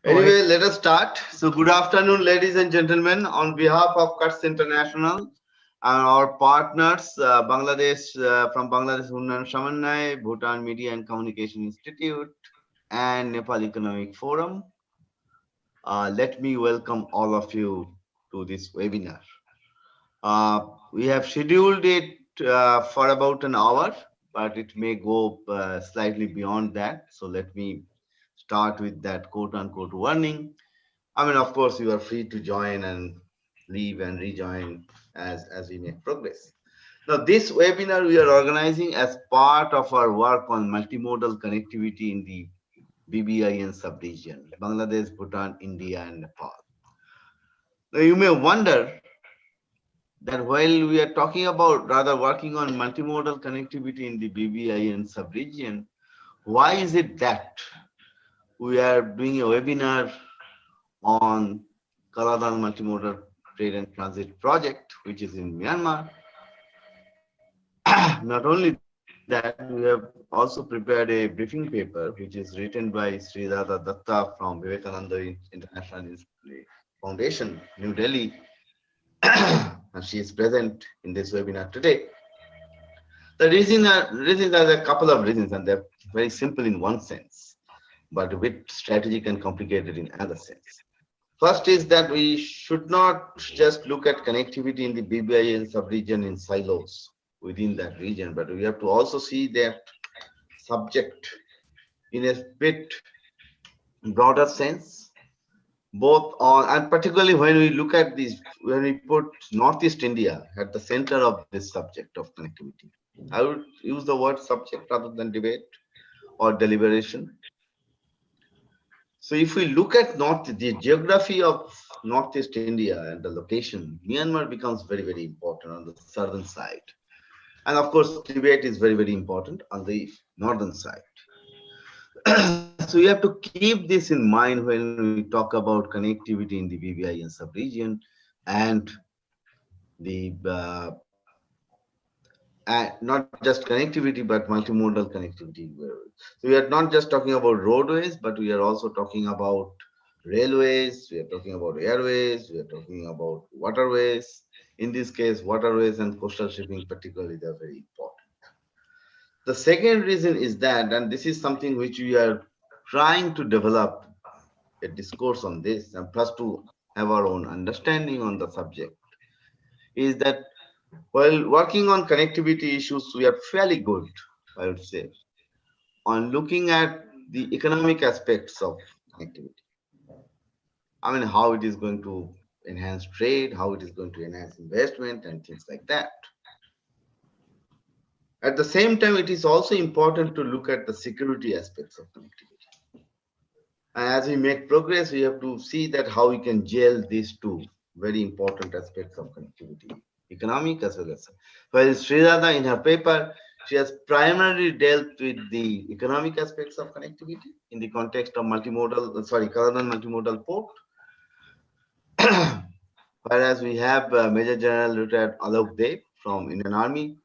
Go ahead. Anyway, let us start. So, good afternoon, ladies and gentlemen. On behalf of Cuts International and our partners, from Bangladesh Unnayan Samanay, Bhutan Media and Communication Institute, and Nepal Economic Forum, let me welcome all of you to this webinar. We have scheduled it for about an hour, but it may go slightly beyond that. So, let me start with that quote-unquote warning. I mean, of course, you are free to join and leave and rejoin as we make progress. Now, this webinar we are organizing as part of our work on multimodal connectivity in the BBIN sub-region, Bangladesh, Bhutan, India, and Nepal. Now, you may wonder that while we are talking about rather working on multimodal connectivity in the BBIN sub-region, why is it that we are doing a webinar on Kaladan Multimodal Trade and Transit Project, which is in Myanmar? Not only that, we have also prepared a briefing paper, which is written by Sridhara Datta from Vivekananda International Foundation, New Delhi, and she is present in this webinar today. The reasons are a couple of reasons, and they're very simple in one sense, but a bit strategic and complicated in another sense. First is that we should not just look at connectivity in the BBIN sub-region in silos within that region, but we have to also see that subject in a bit broader sense, both on, and particularly when we look at this, when we put Northeast India at the center of this subject of connectivity. I would use the word subject rather than debate or deliberation. So if we look at the geography of Northeast India and the location, Myanmar becomes very, very important on the southern side. And of course, Tibet is very, very important on the northern side. So we have to keep this in mind when we talk about connectivity in the BBIN sub-region and the not just connectivity, but multimodal connectivity. So we are not just talking about roadways, but we are also talking about railways, we are talking about airways, we are talking about waterways. In this case, waterways and coastal shipping particularly, they are very important. The second reason is that, and this is something which we are trying to develop a discourse on this, and plus to have our own understanding on the subject, is that while working on connectivity issues, we are fairly good, I would say, on looking at the economic aspects of connectivity. I mean, how it is going to enhance trade, how it is going to enhance investment, and things like that. At the same time, it is also important to look at the security aspects of connectivity. And as we make progress, we have to see that how we can gel these two very important aspects of connectivity, economic as well as. While Sridhara in her paper, she has primarily dealt with the economic aspects of connectivity in the context of Kaladan multimodal port. Whereas we have Major General retired Alok Dev from Indian Army,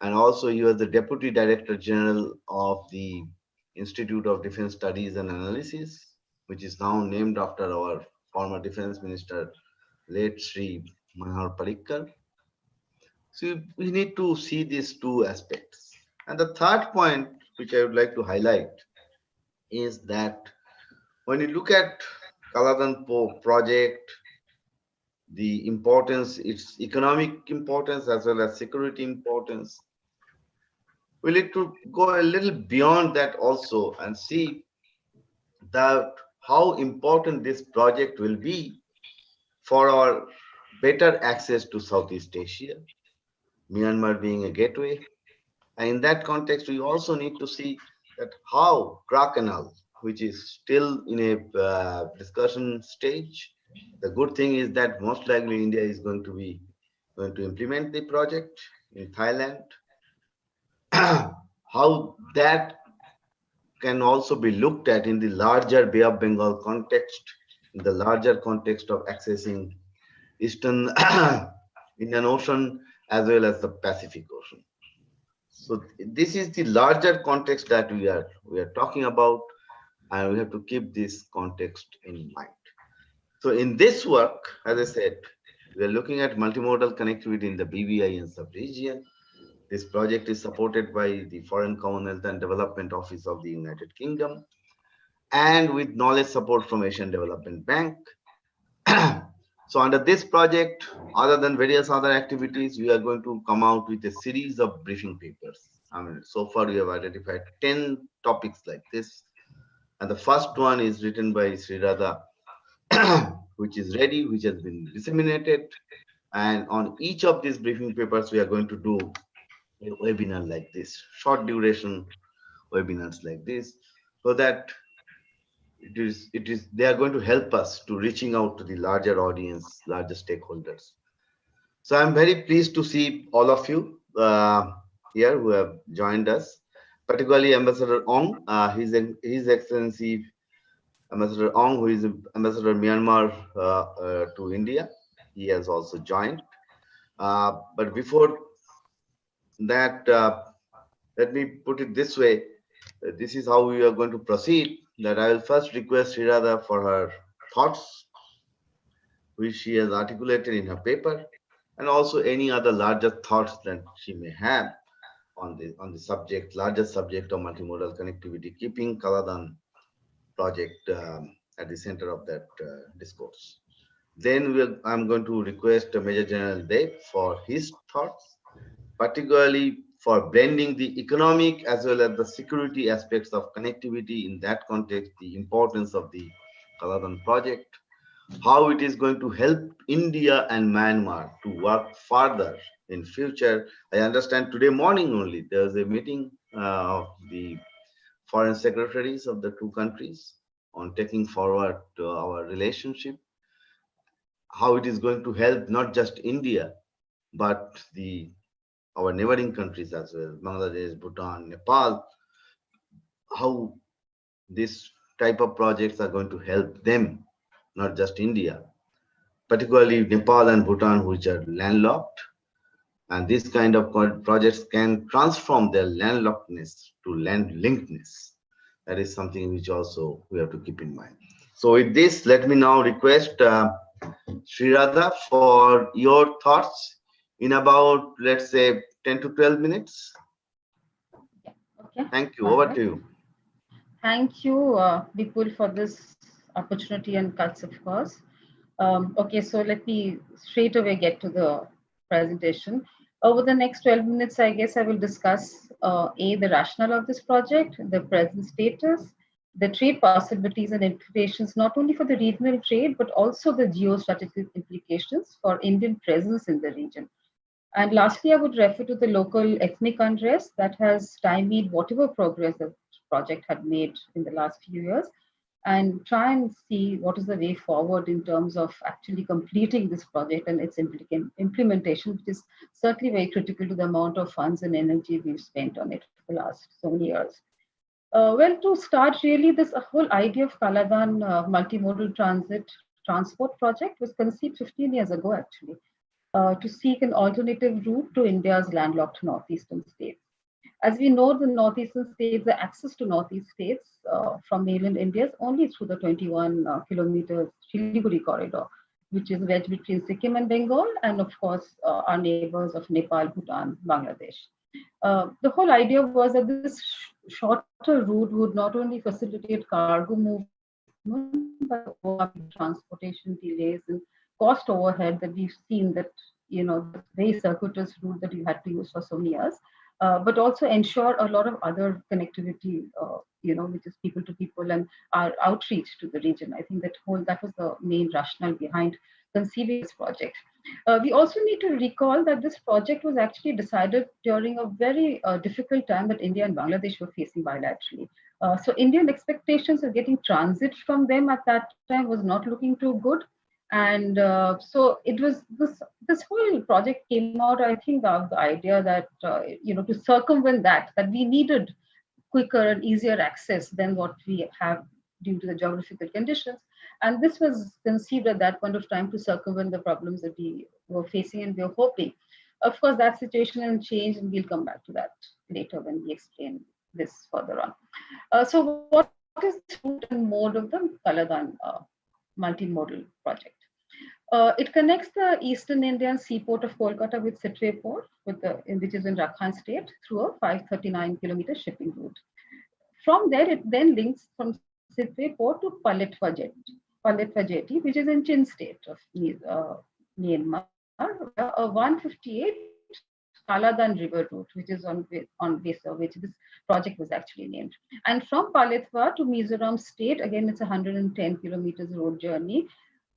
and also he was the Deputy Director General of the Institute of Defense Studies and Analysis, which is now named after our former Defense Minister, late Sri Manohar Parrikar. So we need to see these two aspects. And the third point, which I would like to highlight, is that when you look at Kaladan project, the importance, its economic importance as well as security importance, we need to go a little beyond that also and see that how important this project will be for our better access to Southeast Asia, Myanmar being a gateway. And in that context, we also need to see that how Kra Canal, which is still in a discussion stage. The good thing is that most likely India is going to implement the project in Thailand. How that can also be looked at in the larger Bay of Bengal context, in the larger context of accessing Eastern Indian Ocean as well as the Pacific Ocean. So this is the larger context that we are talking about. and we have to keep this context in mind. So in this work, as I said, we are looking at multimodal connectivity in the BVI and sub-region. This project is supported by the Foreign Commonwealth and Development Office of the United Kingdom and with knowledge support from Asian Development Bank. So under this project, other than various other activities, we are going to come out with a series of briefing papers. I mean, so far we have identified 10 topics like this. And the first one is written by Sri Radha, which is ready, which has been disseminated. And on each of these briefing papers, we are going to do a webinar like this, short duration webinars like this, so that it is they are going to help us to reaching out to the larger audience, larger stakeholders. So I'm very pleased to see all of you here who have joined us, particularly Ambassador Ong, His Excellency Ambassador Ong, who is Ambassador Myanmar to India. He has also joined. But before that, let me put it this way. This is how we are going to proceed. That I will first request Sri Radha for her thoughts, which she has articulated in her paper, and also any other larger thoughts that she may have on the subject, larger subject of multimodal connectivity, keeping Kaladan project at the center of that discourse. Then I'm going to request Major General Dev for his thoughts, particularly for blending the economic as well as the security aspects of connectivity. In that context, the importance of the Kaladan project, how it is going to help India and Myanmar to work further in future. I understand today morning only there was a meeting of the foreign secretaries of the two countries on taking forward our relationship, how it is going to help not just India, but our neighboring countries as well, Bangladesh, Bhutan, Nepal, how this type of projects are going to help them, not just India, particularly Nepal and Bhutan, which are landlocked. And this kind of projects can transform their landlockedness to land linkedness. That is something which also we have to keep in mind. So with this, let me now request Sri Radha for your thoughts in about, let's say, 10 to 12 minutes. Okay, Thank you. Over to perfect. you. Thank you, Vipul, for this opportunity and cuts, of course. Okay, so let me straight away get to the presentation. Over the next 12 minutes, I guess I will discuss the rationale of this project, the present status, the trade possibilities and implications, not only for the regional trade, but also the geostrategic implications for Indian presence in the region. And lastly, I would refer to the local ethnic unrest that has stymied whatever progress the project had made in the last few years, and try and see what is the way forward in terms of actually completing this project and its implementation, which is certainly very critical to the amount of funds and energy we've spent on it for the last so many years. Well, to start, really, this whole idea of Kaladan multimodal transport project was conceived 15 years ago, actually, to seek an alternative route to India's landlocked northeastern states. As we know, the northeastern states, the access to northeast states from mainland India is only through the 21 kilometers Siliguri corridor, which is wedged between Sikkim and Bengal, and of course, our neighbors of Nepal, Bhutan, Bangladesh. The whole idea was that this shorter route would not only facilitate cargo movement, but overcome transportation delays and cost overhead that we've seen that, that very circuitous route that you had to use for so many years, but also ensure a lot of other connectivity, which is people to people and our outreach to the region. I think that was the main rationale behind conceiving this project. We also need to recall that this project was actually decided during a very difficult time that India and Bangladesh were facing bilaterally. So Indian expectations of getting transit from them at that time was not looking too good. And so it was this whole project came out, I think, of the idea that to circumvent that we needed quicker and easier access than what we have due to the geographical conditions. And this was conceived at that point of time to circumvent the problems that we were facing and we were hoping. Of course, that situation has changed, and we'll come back to that later when we explain this further on. So what what is this route and mode of the Kaladan multimodal project? It connects the eastern Indian seaport of Kolkata with Sitwe port, which is in Rakhine state, through a 539-kilometer shipping route. From there, it then links from Sitwe port to Palitwa jetty, which is in Chin state of Myanmar, via a 158 Kaladan River route, which is on Vesa, which this project was actually named. And from Palitwa to Mizoram state, again, it's a 110 kilometers road journey,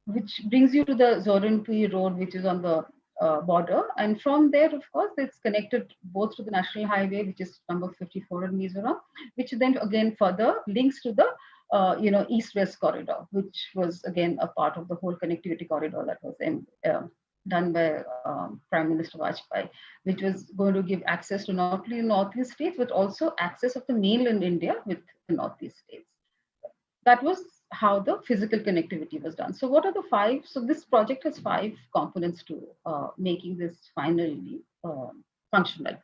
which brings you to the Zoranpui road, which is on the border. And from there, of course, it's connected both to the national highway, which is number 54 in Mizoram, which then again further links to the east-west corridor, which was again a part of the whole connectivity corridor that was done by Prime Minister Vajpayee, which was going to give access to not only northeast states, but also access of the mainland India with the northeast states. That was how the physical connectivity was done. So what are the five? So this project has five components to making this finally functional.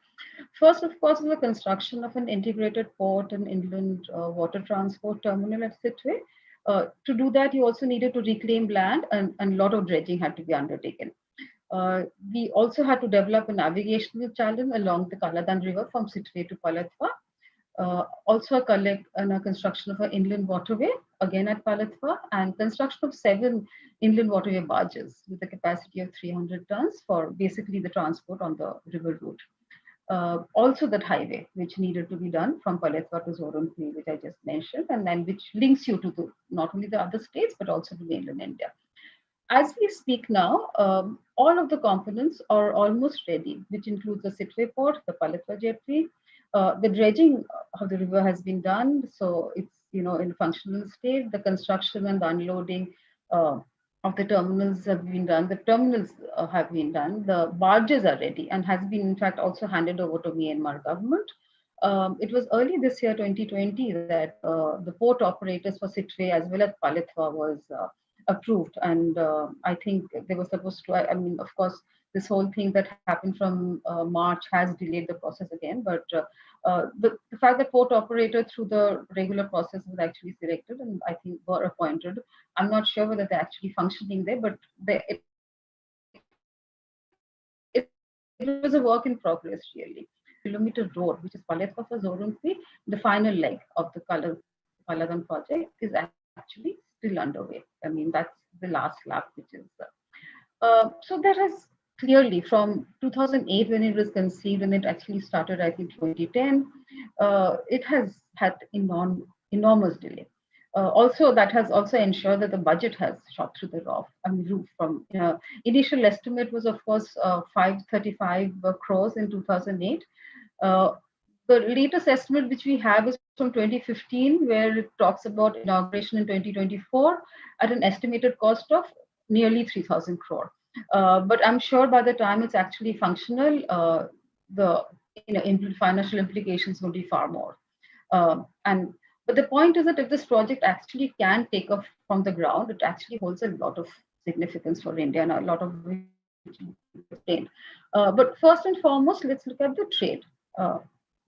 First, of course, is the construction of an integrated port and inland water transport terminal at Sitwe. To do that, you also needed to reclaim land, and a lot of dredging had to be undertaken. We also had to develop a navigational channel along the Kaladan River from Sitwe to Palatwa. Also a construction of an inland waterway, again at Palatwa, and construction of 7 inland waterway barges with a capacity of 300 tons for basically the transport on the river route. Also that highway, which needed to be done from Paletwa to Zoranpui, which I just mentioned, and then which links you to not only the other states, but also to mainland India. As we speak now, all of the components are almost ready, which includes the Sitwe port, the Paletwa jetty. The dredging of the river has been done, so it's in functional state. The construction and the unloading of the terminals have been done. The terminals have been done. The barges are ready and has been in fact also handed over to Myanmar government. It was early this year, 2020, that the port operators for Sitwe as well as Palitwa was approved, and I think they were supposed to. I mean, of course, this whole thing that happened from March has delayed the process again. But the fact that port operator through the regular process was actually selected and I think were appointed. I'm not sure whether they're actually functioning there, but it was a work in progress really. Kilometer road, which is Paletwa for Zoranpui, the final leg of the Kaladan project is actually still underway. I mean, that's the last lap, which is so that has clearly from 2008 when it was conceived and it actually started, I think 2010, it has had enormous delay. Also, that has also ensured that the budget has shot through the roof. From initial estimate was of course 535 crores in 2008. The latest estimate which we have is from 2015, where it talks about inauguration in 2024 at an estimated cost of nearly 3,000 crore. But I'm sure by the time it's actually functional, the financial implications will be far more. But the point is that if this project actually can take off from the ground, it actually holds a lot of significance for India and a lot of which but first and foremost, let's look at the trade.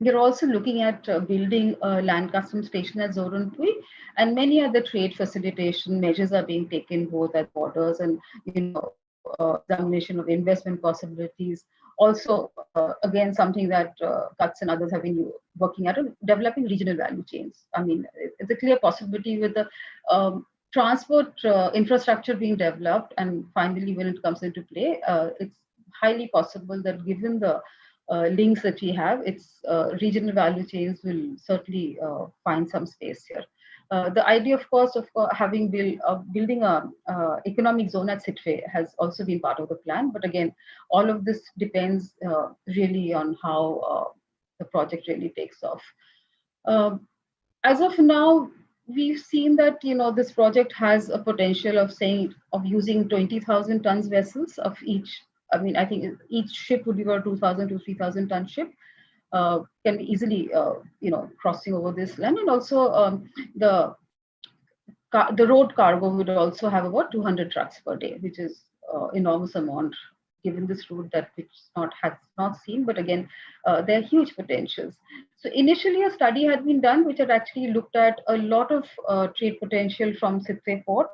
We're also looking at building a land customs station at Zoranpui, and many other trade facilitation measures are being taken both at borders and examination of investment possibilities. Also, again, something that Cuts and others have been working at, developing regional value chains. I mean, it's a clear possibility with the transport infrastructure being developed, and finally, when it comes into play, it's highly possible that given the links that we have, its regional value chains will certainly find some space here. The idea, of course, of building a economic zone at Sitwe has also been part of the plan. But again, all of this depends really on how the project really takes off. As of now, we've seen that this project has a potential of using 20,000 tons vessels of each. I mean, I think each ship would be about 2,000 to 3,000 ton ship. Can be easily, crossing over this land, and also the road cargo would also have about 200 trucks per day, which is enormous amount given this route that which not has not seen, but again, there are huge potentials. So initially, a study had been done which had actually looked at a lot of trade potential from Sitwe port.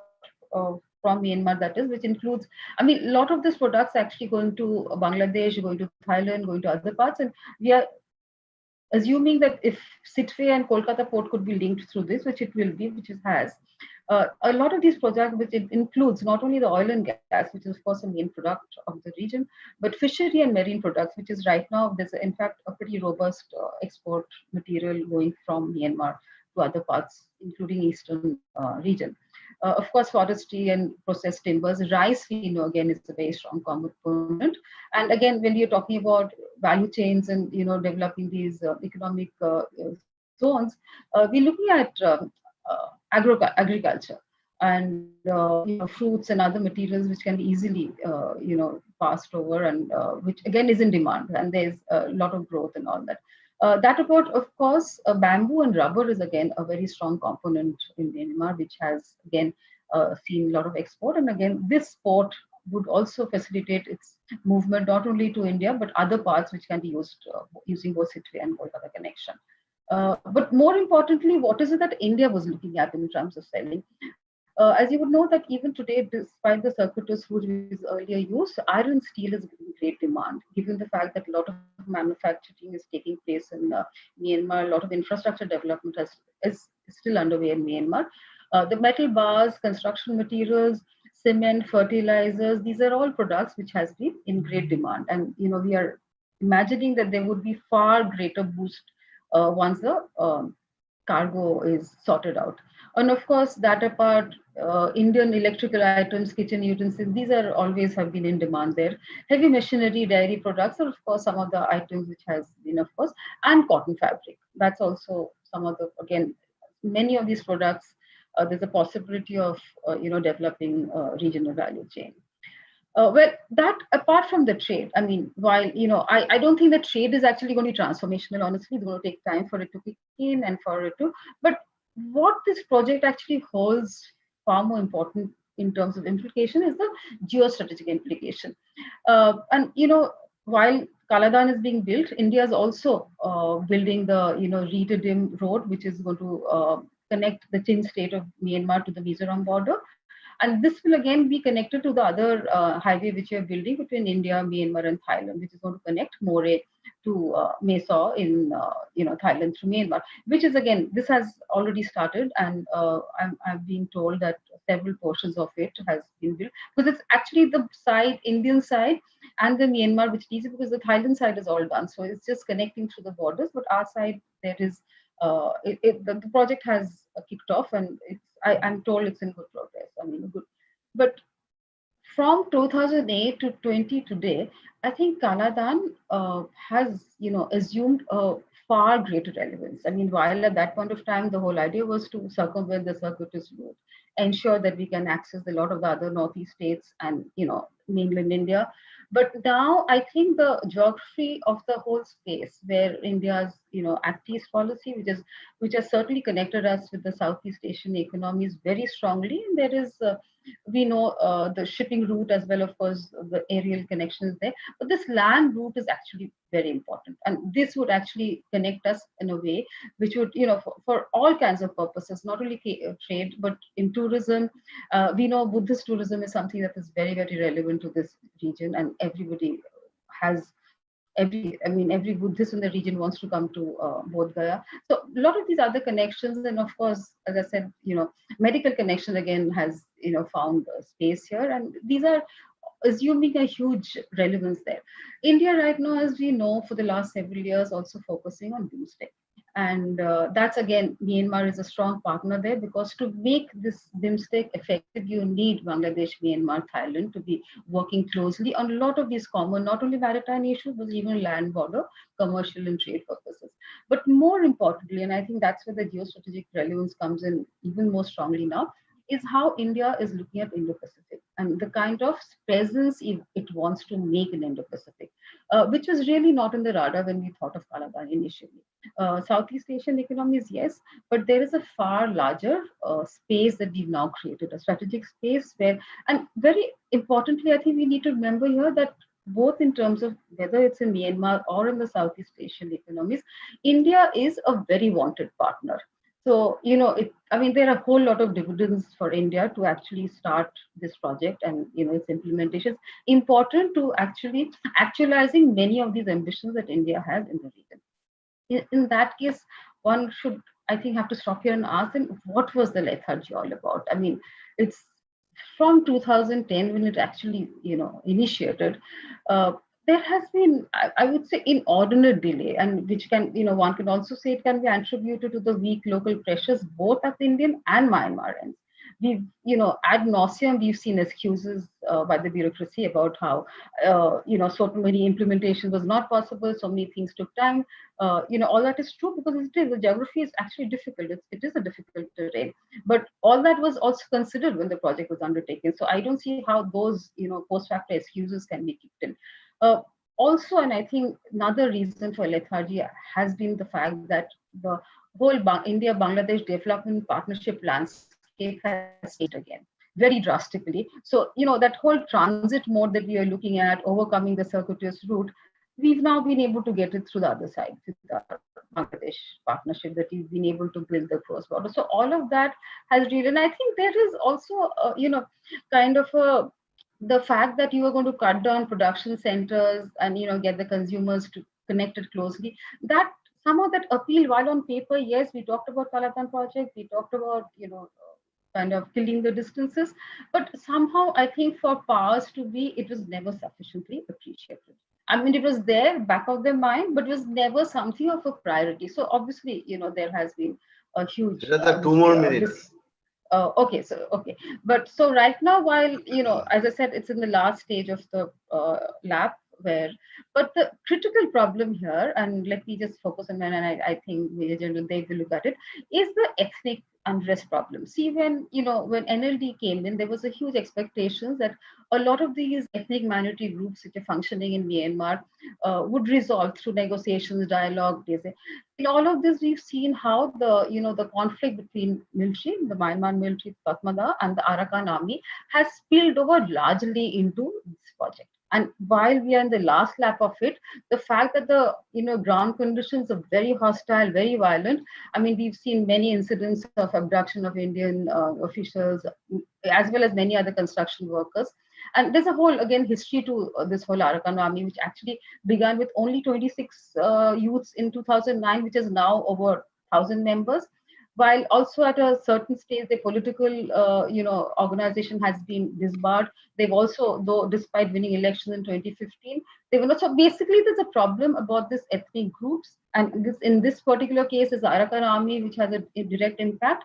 From Myanmar, that is, which includes, I mean, a lot of these products actually going to Bangladesh, going to Thailand, going to other parts, and we are assuming that if Sitwe and Kolkata port could be linked through this, which it will be, which it has, a lot of these projects, which it includes not only the oil and gas, which is of course a main product of the region, but fishery and marine products, which is right now there's in fact a pretty robust export material going from Myanmar to other parts, including eastern region. Of course, forestry and processed timbers, rice we know again is a very strong component. And again, when you're talking about value chains and developing these economic zones, we're looking at agriculture and fruits and other materials which can be easily passed over and which again is in demand, and there's a lot of growth and all that. That about, of course, bamboo and rubber is again a very strong component in Myanmar, which has again seen a lot of export. And again, this port would also facilitate its movement not only to India but other parts which can be used using both Sitwe and Kolkata connection. But more importantly, what is it that India was looking at in terms of selling? As you would know that even today, despite the circuitous route which is earlier used, iron and steel is in great demand, given the fact that a lot of manufacturing is taking place in Myanmar. A lot of infrastructure development is still underway in Myanmar. The metal bars, construction materials, cement, fertilizers, these are all products which has been in great demand. And we are imagining that there would be far greater boost once the cargo is sorted out. And of course, that apart, Indian electrical items, kitchen utensils, these are always have been in demand there. Heavy machinery, dairy products are of course some of the items which has been, of course, and cotton fabric. That's also some of the, again, many of these products, there's a possibility of, developing regional value chain. Well, that apart from the trade, I mean, while, I don't think that trade is actually going to be transformational, honestly. It's going to take time for it to kick in and for it to, but what this project actually holds far more important in terms of implication is the geostrategic implication. And, while Kaladan is being built, India is also building the, Reetadim road, which is going to connect the Chin state of Myanmar to the Mizoram border. And this will again be connected to the other highway which we are building between India, Myanmar, and Thailand, which is going to connect Moreh to Mesa in Thailand through Myanmar. Which is again, this has already started, and I'm being told that several portions of it has been built, because it's actually the side, Indian side, and the Myanmar, which needs it, because the Thailand side is all done. So it's just connecting through the borders, but our side there is the project has kicked off, and I'm told it's in good progress. I mean, good. But from 2008 to 20 today, I think Kaladan has, assumed a far greater relevance. I mean, while at that point of time, the whole idea was to circumvent the circuitous route, ensure that we can access a lot of the other northeast states and, mainland India. But now I think the geography of the whole space, where India's, Act East policy, which has certainly connected us with the Southeast Asian economies very strongly, and there is we know the shipping route as well, of course, the aerial connections there. But this land route is actually very important. And this would actually connect us in a way which would, for all kinds of purposes, not only trade, but in tourism. We know Buddhist tourism is something that is very, very relevant to this region, and everybody has every Buddhist in the region wants to come to Bodh Gaya. So a lot of these other connections, and of course, as I said, medical connection again has found space here, and these are assuming a huge relevance there. India right now, as we know, for the last several years, also focusing on doomsday. And that's again, Myanmar is a strong partner there, because to make this BIMSTEC effective, you need Bangladesh, Myanmar, Thailand to be working closely on a lot of these common, not only maritime issues, but even land border, commercial and trade purposes. But more importantly, and I think that's where the geostrategic relevance comes in even more strongly now, is how India is looking at Indo-Pacific and the kind of presence it wants to make in Indo-Pacific, which was really not in the radar when we thought of Kaladan initially. Southeast Asian economies, yes, but there is a far larger space that we've now created, a strategic space where, and very importantly, I think we need to remember here that both in terms of whether it's in Myanmar or in the Southeast Asian economies, India is a very wanted partner. So, I mean, there are a whole lot of dividends for India to actually start this project and, its implementation. Important to actually actualizing many of these ambitions that India has in the region. In that case, one should, I think, have to stop here and ask them, what was the lethargy all about? I mean, it's from 2010 when it actually, initiated. Uh, there has been, I would say, inordinate delay, and which can, one can also say it can be attributed to the weak local pressures, both at the Indian and Myanmar ends. We've, ad nauseum, we've seen excuses by the bureaucracy about how, so many implementation was not possible, so many things took time. All that is true because the geography is actually difficult. It is a difficult terrain, but all that was also considered when the project was undertaken. So I don't see how those, post facto excuses can be kicked in. Uh, Also, and I think another reason for lethargy has been the fact that the whole India-Bangladesh development partnership landscape has changed again very drastically. So, that whole transit mode that we are looking at, overcoming the circuitous route, we've now been able to get it through the other side with our Bangladesh partnership, that we've been able to build the cross border. So all of that has really, and I think there is also, kind of the fact that you are going to cut down production centers and get the consumers to connected closely. That somehow that appeal, while on paper, yes, we talked about Kaladan project, we talked about kind of killing the distances, but somehow I think for powers to be, it was never sufficiently appreciated. I mean, it was there, back of their mind, but it was never something of a priority. So obviously, there has been a huge There are 2 more minutes. okay, but so right now, while as I said, it's in the last stage of the lab, where, but the critical problem here, and let me just focus on that, and I think Major General they will look at it, is the ethnic unrest problem. See, when NLD came in, there was a huge expectations that a lot of these ethnic minority groups which are functioning in Myanmar would resolve through negotiations, dialogue. In all of this, we've seen how the conflict between military, the Myanmar military, Tatmadaw, and the Arakan army has spilled over largely into this project. And while we are in the last lap of it, the fact that the ground conditions are very hostile, very violent. I mean, we've seen many incidents of abduction of Indian officials, as well as many other construction workers. And there's a whole, again, history to this whole Arakan army, which actually began with only 26 youths in 2009, which is now over 1,000 members. While also at a certain stage, the political, organization has been disbarred. They've also, though, despite winning elections in 2015, they were not. So basically, there's a problem about this ethnic groups, and this in this particular case is the Arakan army, which has a direct impact,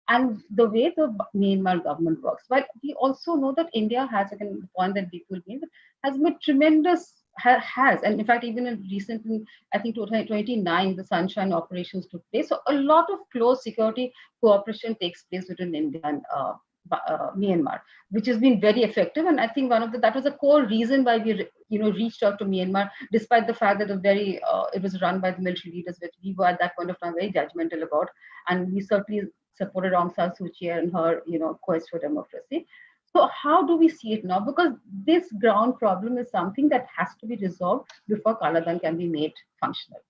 and the way the Myanmar government works. But we also know that India has, again, the point that people made, has made tremendous, has, and in fact, even in recently, I think 2029, the Sunshine operations took place. So a lot of close security cooperation takes place between India and Myanmar, which has been very effective. And I think that was a core reason why we, reached out to Myanmar, despite the fact that it was run by the military leaders, which we were at that point of time very judgmental about, and we certainly supported Aung San Suu Kyi and her, quest for democracy. So how do we see it now? Because this ground problem is something that has to be resolved before Kaladan can be made functional.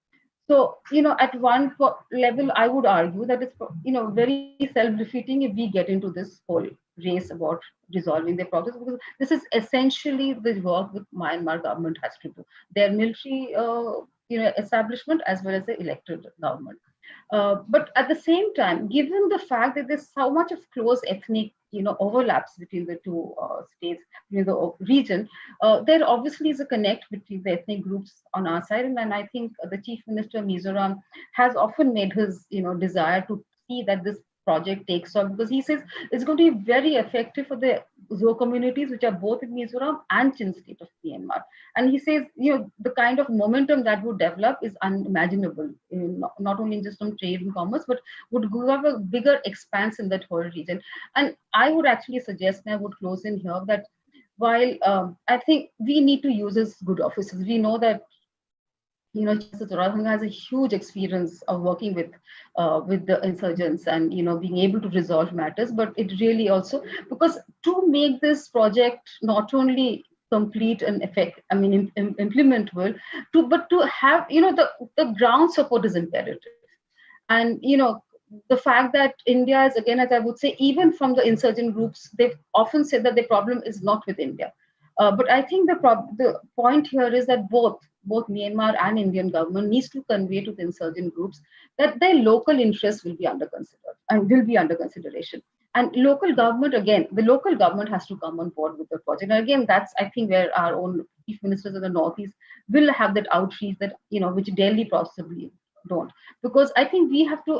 So, at one level, I would argue that it's, very self-defeating if we get into this whole race about resolving the problems, because this is essentially the work that Myanmar government has to do. Their military, establishment, as well as the elected government. But at the same time, given the fact that there's so much of close ethnic, overlaps between the two states, the region, there obviously is a connect between the ethnic groups on our side, and I think the Chief Minister of Mizoram has often made his, desire to see that this project takes off, because he says it's going to be very effective for the Zo communities, which are both in Mizoram and Chin state of Myanmar. And he says, the kind of momentum that would develop is unimaginable, not only just on trade and commerce, but would have a bigger expanse in that whole region. And I would actually suggest, and I would close in here, that while I think we need to use his good offices, we know that Justice Radhanga has a huge experience of working with the insurgents and being able to resolve matters. But it really also, because to make this project not only complete and implementable. But to have, the ground support is imperative. And the fact that India is, again, as I would say, even from the insurgent groups, they've often said that the problem is not with India. But I think the point here is that both Myanmar and Indian government needs to convey to the insurgent groups that their local interests will be under considered and will be under consideration. And local government, again, the local government has to come on board with the project. And again, that's, I think, where our own chief ministers of the Northeast will have that outreach that, which Delhi possibly don't. Because I think we have to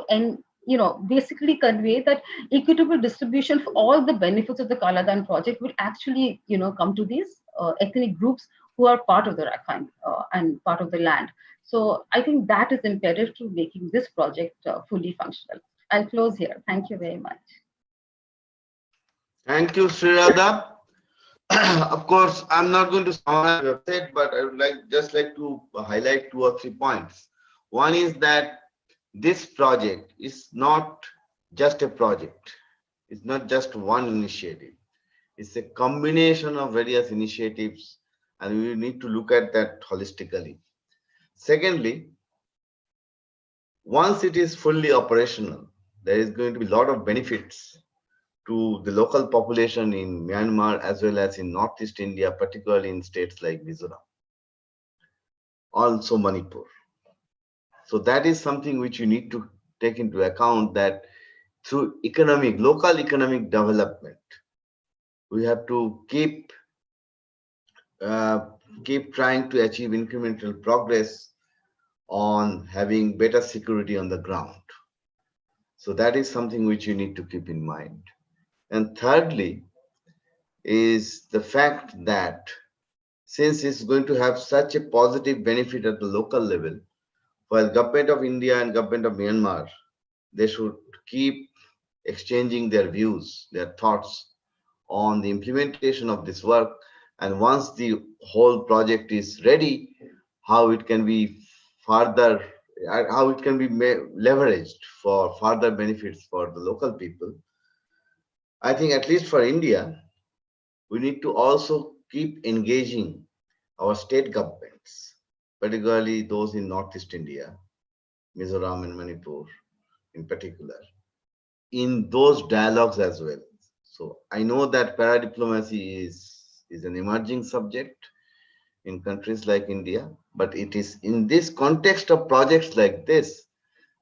basically convey that equitable distribution for all the benefits of the Kaladan project will actually, come to these ethnic groups who are part of the Rakhine and part of the land. So I think that is imperative to making this project fully functional. I'll close here. Thank you very much. Thank you, Sriradha. Of course, I'm not going to summarize what you have said, but I would just like to highlight 2 or 3 points. One is that this project is not just a project. It's not just one initiative. It's a combination of various initiatives, and we need to look at that holistically. Secondly, once it is fully operational, there is going to be a lot of benefits to the local population in Myanmar as well as in Northeast India, particularly in states like Mizoram, also Manipur. So that is something which you need to take into account, that through local economic development, we have to keep trying to achieve incremental progress on having better security on the ground. So that is something which you need to keep in mind. And thirdly is the fact that since it's going to have such a positive benefit at the local level, while Government of India and Government of Myanmar, they should keep exchanging their views, their thoughts on the implementation of this work. And once the whole project is ready, how it can be leveraged for further benefits for the local people. I think at least for India, we need to also keep engaging our state governments, particularly those in Northeast India, Mizoram and Manipur in particular, in those dialogues as well. So I know that paradiplomacy is an emerging subject in countries like India, but it is in this context of projects like this,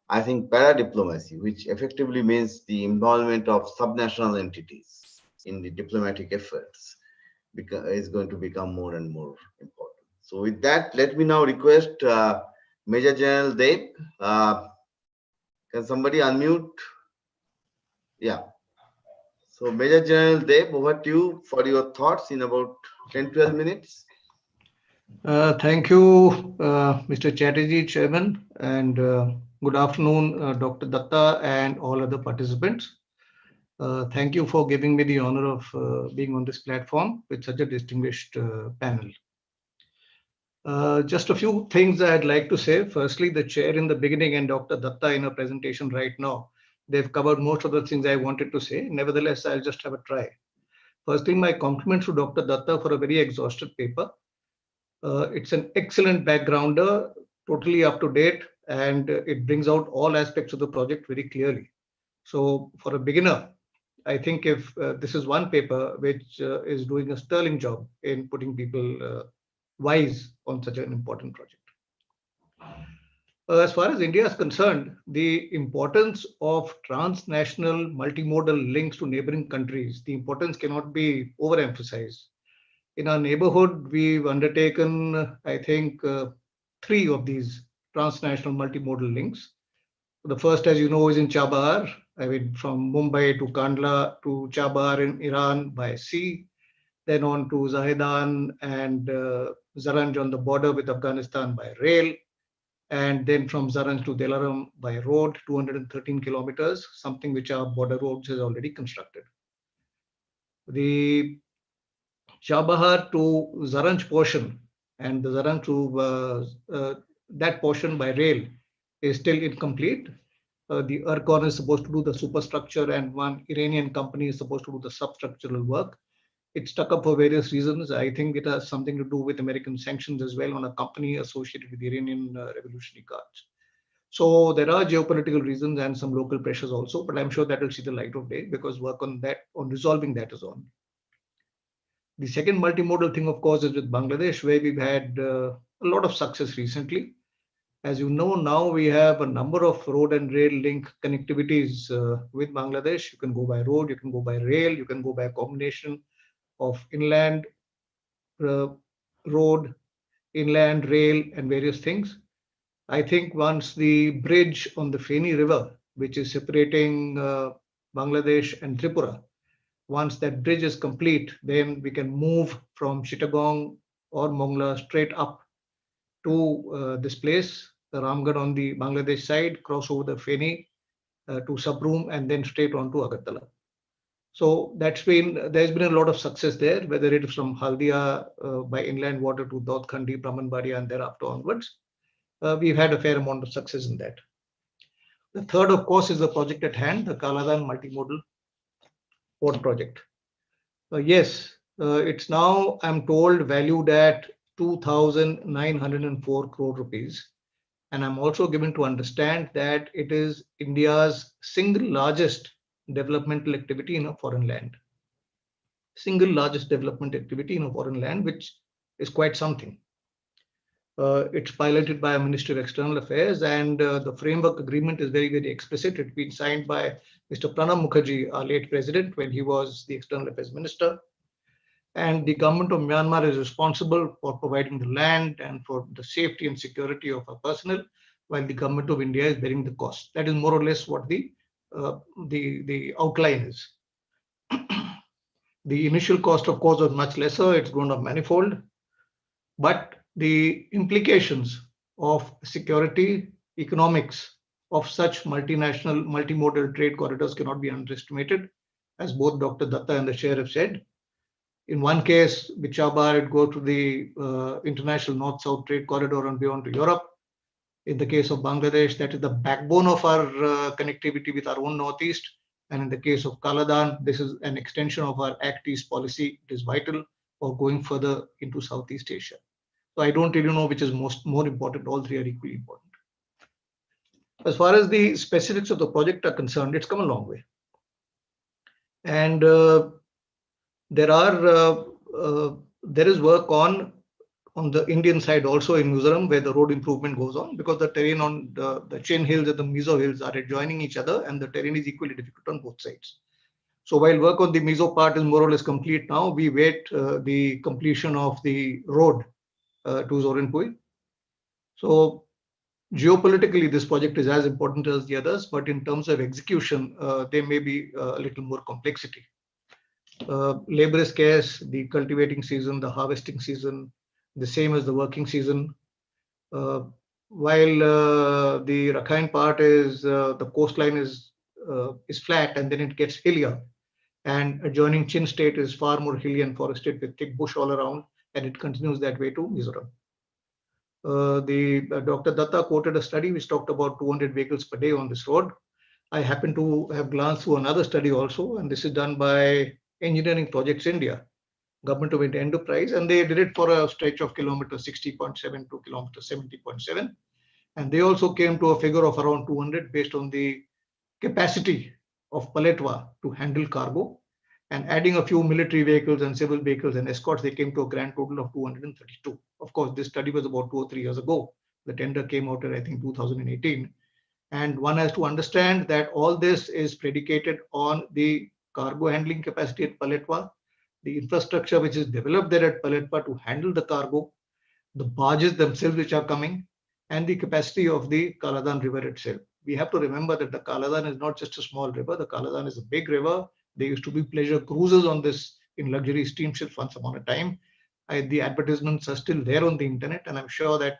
I think paradiplomacy, which effectively means the involvement of subnational entities in the diplomatic efforts, is going to become more and more important. So with that, let me now request Major General Deb. Can somebody unmute? Yeah. So Major General Deb, over to you for your thoughts in about 10-12 minutes. Thank you, Mr. Chatterjee, Chairman, and good afternoon, Dr. Datta and all other participants. Thank you for giving me the honor of being on this platform with such a distinguished panel. Just a few things I'd like to say. Firstly, the chair in the beginning and Dr. Datta in her presentation right now, they've covered most of the things I wanted to say. Nevertheless, I'll just have a try. First thing, my compliments to Dr. Datta for a very exhaustive paper. It's an excellent backgrounder, totally up to date, and it brings out all aspects of the project very clearly. So for a beginner, I think if this is one paper which is doing a sterling job in putting people wise on such an important project. As far as India is concerned, the importance of transnational multimodal links to neighboring countries, the importance cannot be overemphasized. In our neighborhood, we've undertaken, I think, 3 of these transnational multimodal links. The first, as you know, is in Chabahar. I mean, from Mumbai to Kandla to Chabahar in Iran by sea, then on to Zahedan and Zaranj on the border with Afghanistan by rail, and then from Zaranj to Delaram by road, 213 kilometers, something which our border roads has already constructed. The Chabahar to Zaranj portion and the Zaranj to that portion by rail is still incomplete. The ERCON is supposed to do the superstructure and one Iranian company is supposed to do the substructural work. It stuck up for various reasons. I think it has something to do with American sanctions as well on a company associated with the Iranian Revolutionary Guards. So there are geopolitical reasons and some local pressures also, but I'm sure that will see the light of day because work on that, on resolving that is on. The second multimodal thing, of course, is with Bangladesh, where we've had a lot of success recently. As you know, now we have a number of road and rail link connectivities with Bangladesh. You can go by road, you can go by rail, you can go by a combination of inland uh, road, inland rail, and various things. I think once the bridge on the Feni River, which is separating Bangladesh and Tripura, once that bridge is complete, then we can move from Chittagong or Mongla straight up to this place, the Ramgarh on the Bangladesh side, cross over the Feni to Sabroom, and then straight on to Agartala. So there's been a lot of success there, whether it is from Haldia by inland water to Daudkhandi, Brahmanbaria, and thereafter onwards. We've had a fair amount of success in that. The third, of course, is the project at hand, the Kaladan multimodal port project. Yes, it's now, I'm told, valued at 2,904 crore rupees. And I'm also given to understand that it is India's single largest developmental activity in a foreign land. Single largest development activity in a foreign land, which is quite something. It's piloted by a Ministry of External Affairs, and the framework agreement is very, very explicit. It's been signed by Mr. Pranab Mukherjee, our late president, when he was the External Affairs Minister. And the government of Myanmar is responsible for providing the land and for the safety and security of our personnel, while the government of India is bearing the cost. That is more or less what the outline is. The initial cost, of course, was much lesser. It's grown up manifold. But the implications of security, economics of such multinational, multimodal trade corridors cannot be underestimated, as both Dr. Datta and the chair have said. In one case, Bichabar, it go to the international north-south trade corridor and beyond to Europe. In the case of Bangladesh, that is the backbone of our connectivity with our own northeast. And in the case of Kaladan, this is an extension of our Act East policy. It is vital for going further into Southeast Asia. So I don't really know which is more important. All three are equally important. As far as the specifics of the project are concerned, it's come a long way. And there is work on the Indian side also in Mizoram, where the road improvement goes on, because the terrain on the Chin Hills and the Mizo Hills are adjoining each other, and the terrain is equally difficult on both sides. So while work on the Mizo part is more or less complete now, we wait the completion of the road to Zorinpui. So geopolitically, this project is as important as the others, but in terms of execution, there may be a little more complexity. Labor is scarce, the cultivating season, the harvesting season, the same as the working season. While the Rakhine part is the coastline is flat and then it gets hillier, and adjoining Chin state is far more hilly and forested with thick bush all around, and it continues that way to Mizoram. Dr. Datta quoted a study which talked about 200 vehicles per day on this road. I happen to have glanced through another study also, and this is done by Engineering Projects India, Government of India Enterprise, and they did it for a stretch of kilometer 60.7 to kilometer 70.7. And they also came to a figure of around 200 based on the capacity of Paletwa to handle cargo. And adding a few military vehicles and civil vehicles and escorts, they came to a grand total of 232. Of course, this study was about 2 or 3 years ago. The tender came out in, I think, 2018. And one has to understand that all this is predicated on the cargo handling capacity at Paletwa, the infrastructure which is developed there at Paletwa to handle the cargo, the barges themselves which are coming, and the capacity of the Kaladan River itself. We have to remember that the Kaladan is not just a small river. The Kaladan is a big river. There used to be pleasure cruises on this in luxury steamships once upon a time. The advertisements are still there on the internet, and I'm sure that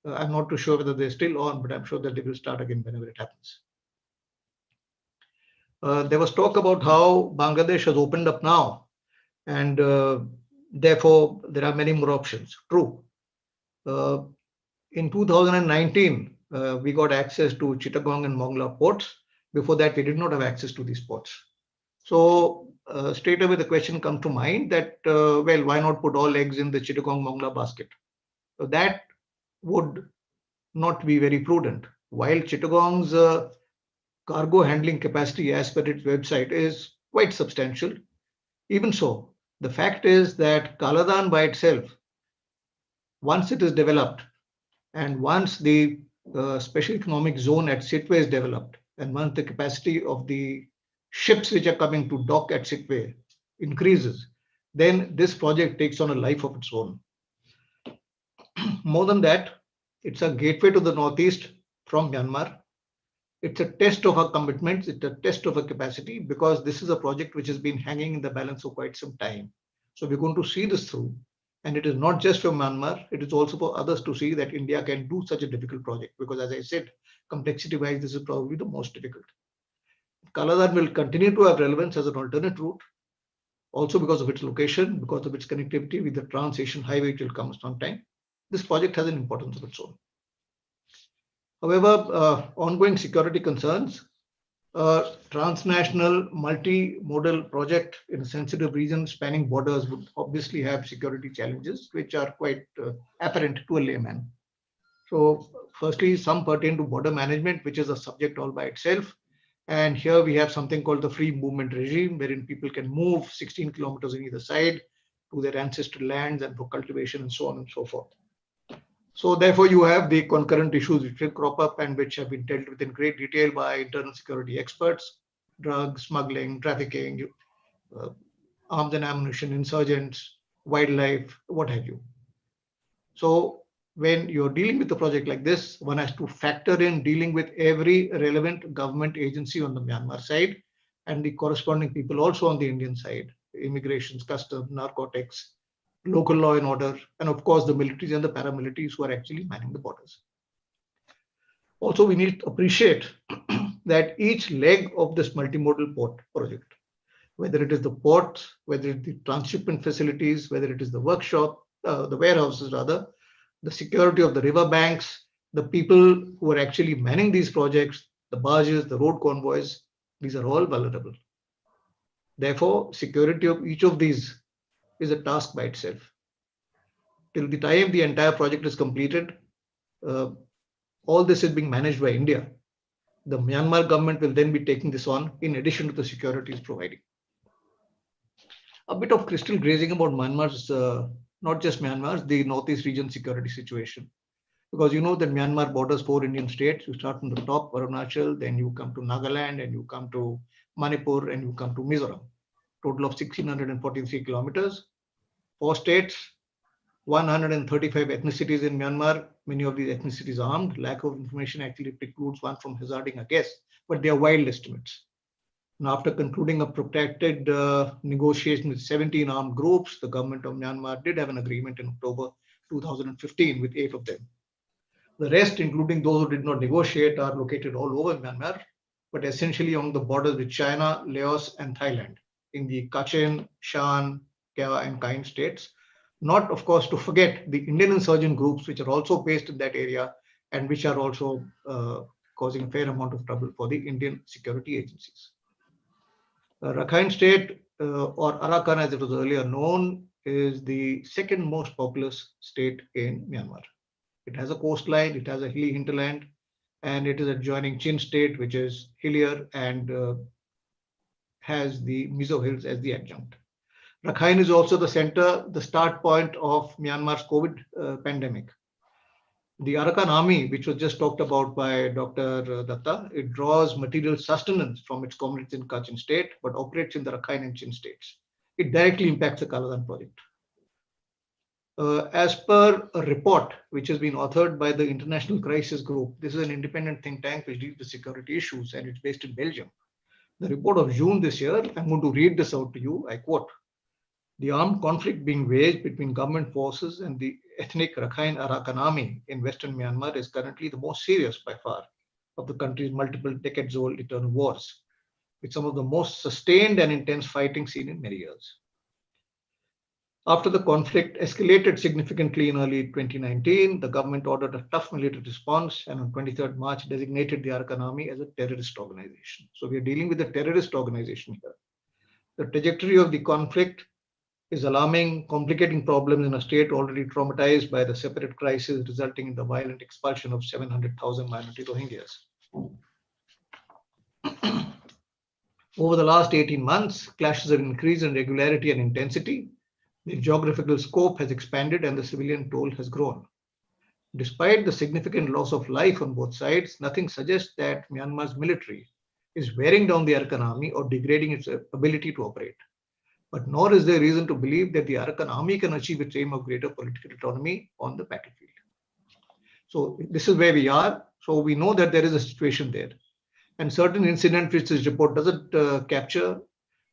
I'm not too sure whether they're still on, but I'm sure that they will start again whenever it happens. There was talk about how Bangladesh has opened up now, and therefore there are many more options. True. In 2019, we got access to Chittagong and Mongla ports. Before that, we did not have access to these ports. So straight away the question comes to mind that, well, why not put all eggs in the Chittagong Mongla basket? So that would not be very prudent. While Chittagong's cargo handling capacity as per its website is quite substantial, even so, the fact is that Kaladan by itself, once it is developed, and once the special economic zone at Sitwe is developed, and once the capacity of the ships which are coming to dock at Sitwe increases, then this project takes on a life of its own. More than that, it's a gateway to the Northeast from Myanmar. It's a test of our commitments, it's a test of our capacity, because this is a project which has been hanging in the balance for quite some time. So we're going to see this through. And it is not just for Myanmar, it is also for others to see that India can do such a difficult project. Because as I said, complexity-wise, this is probably the most difficult. Kaladan will continue to have relevance as an alternate route, also because of its location, because of its connectivity with the Trans-Asian Highway, which will come sometime. This project has an importance of its own. However, ongoing security concerns, a transnational multi-modal project in a sensitive region spanning borders would obviously have security challenges, which are quite apparent to a layman. So firstly, some pertain to border management, which is a subject all by itself. And here we have something called the free movement regime, wherein people can move 16 kilometers on either side to their ancestral lands and for cultivation and so on and so forth. So therefore, you have the concurrent issues which will crop up and which have been dealt with in great detail by internal security experts: drugs, smuggling, trafficking, arms and ammunition, insurgents, wildlife, what have you. So when you're dealing with a project like this, one has to factor in dealing with every relevant government agency on the Myanmar side and the corresponding people also on the Indian side: immigrations, customs, narcotics, local law and order, and of course the militaries and the paramilitaries who are actually manning the borders. Also, we need to appreciate that each leg of this multimodal port project, whether it is the port, whether it is the transshipment facilities, whether it is the workshop, the warehouses rather, the security of the river banks, the people who are actually manning these projects, the barges, the road convoys, these are all vulnerable. Therefore, security of each of these is a task by itself. Till the time the entire project is completed, all this is being managed by India. The Myanmar government will then be taking this on in addition to the security it's providing. A bit of crystal grazing about Myanmar's, not just Myanmar's, the Northeast region security situation. Because you know that Myanmar borders 4 Indian states. You start from the top, Arunachal, then you come to Nagaland, and you come to Manipur, and you come to Mizoram. Total of 1,643 kilometers, 4 states, 135 ethnicities in Myanmar. Many of these ethnicities are armed. Lack of information actually precludes one from hazarding a guess, but they are wild estimates. Now, after concluding a protracted negotiation with 17 armed groups, the government of Myanmar did have an agreement in October 2015 with 8 of them. The rest, including those who did not negotiate, are located all over Myanmar, but essentially on the borders with China, Laos, and Thailand in the Kachin, Shan, Kea, and Kain states. Not, of course, to forget the Indian insurgent groups, which are also based in that area and which are also causing a fair amount of trouble for the Indian security agencies. Rakhine State, or Arakan as it was earlier known, is the second most populous state in Myanmar. It has a coastline, it has a hilly hinterland, and it is adjoining Chin State, which is hillier and has the Mizo Hills as the adjunct. Rakhine is also the center, the start point of Myanmar's COVID pandemic. The Arakan army, which was just talked about by Dr. Datta, it draws material sustenance from its comrades in Kachin State, but operates in the Rakhine and Chin states. It directly impacts the Kaladan project. As per a report which has been authored by the International Crisis Group, this is an independent think tank which deals with security issues, and it's based in Belgium. The report of June this year, I'm going to read this out to you. I quote: "The armed conflict being waged between government forces and the ethnic Rakhine Arakan army in western Myanmar is currently the most serious by far of the country's multiple decades-old internal wars, with some of the most sustained and intense fighting seen in many years. After the conflict escalated significantly in early 2019, the government ordered a tough military response, and on 23rd March designated the Arakan army as a terrorist organization." So we are dealing with a terrorist organization here. The trajectory of the conflict is alarming, complicating problems in a state already traumatized by the separate crisis, resulting in the violent expulsion of 700,000 minority Rohingyas. Over the last 18 months, clashes have increased in regularity and intensity. The geographical scope has expanded and the civilian toll has grown. Despite the significant loss of life on both sides, nothing suggests that Myanmar's military is wearing down the Arakan army or degrading its ability to operate. But nor is there reason to believe that the Arakan army can achieve its aim of greater political autonomy on the battlefield. So this is where we are. So we know that there is a situation there. And certain incident which this report doesn't capture,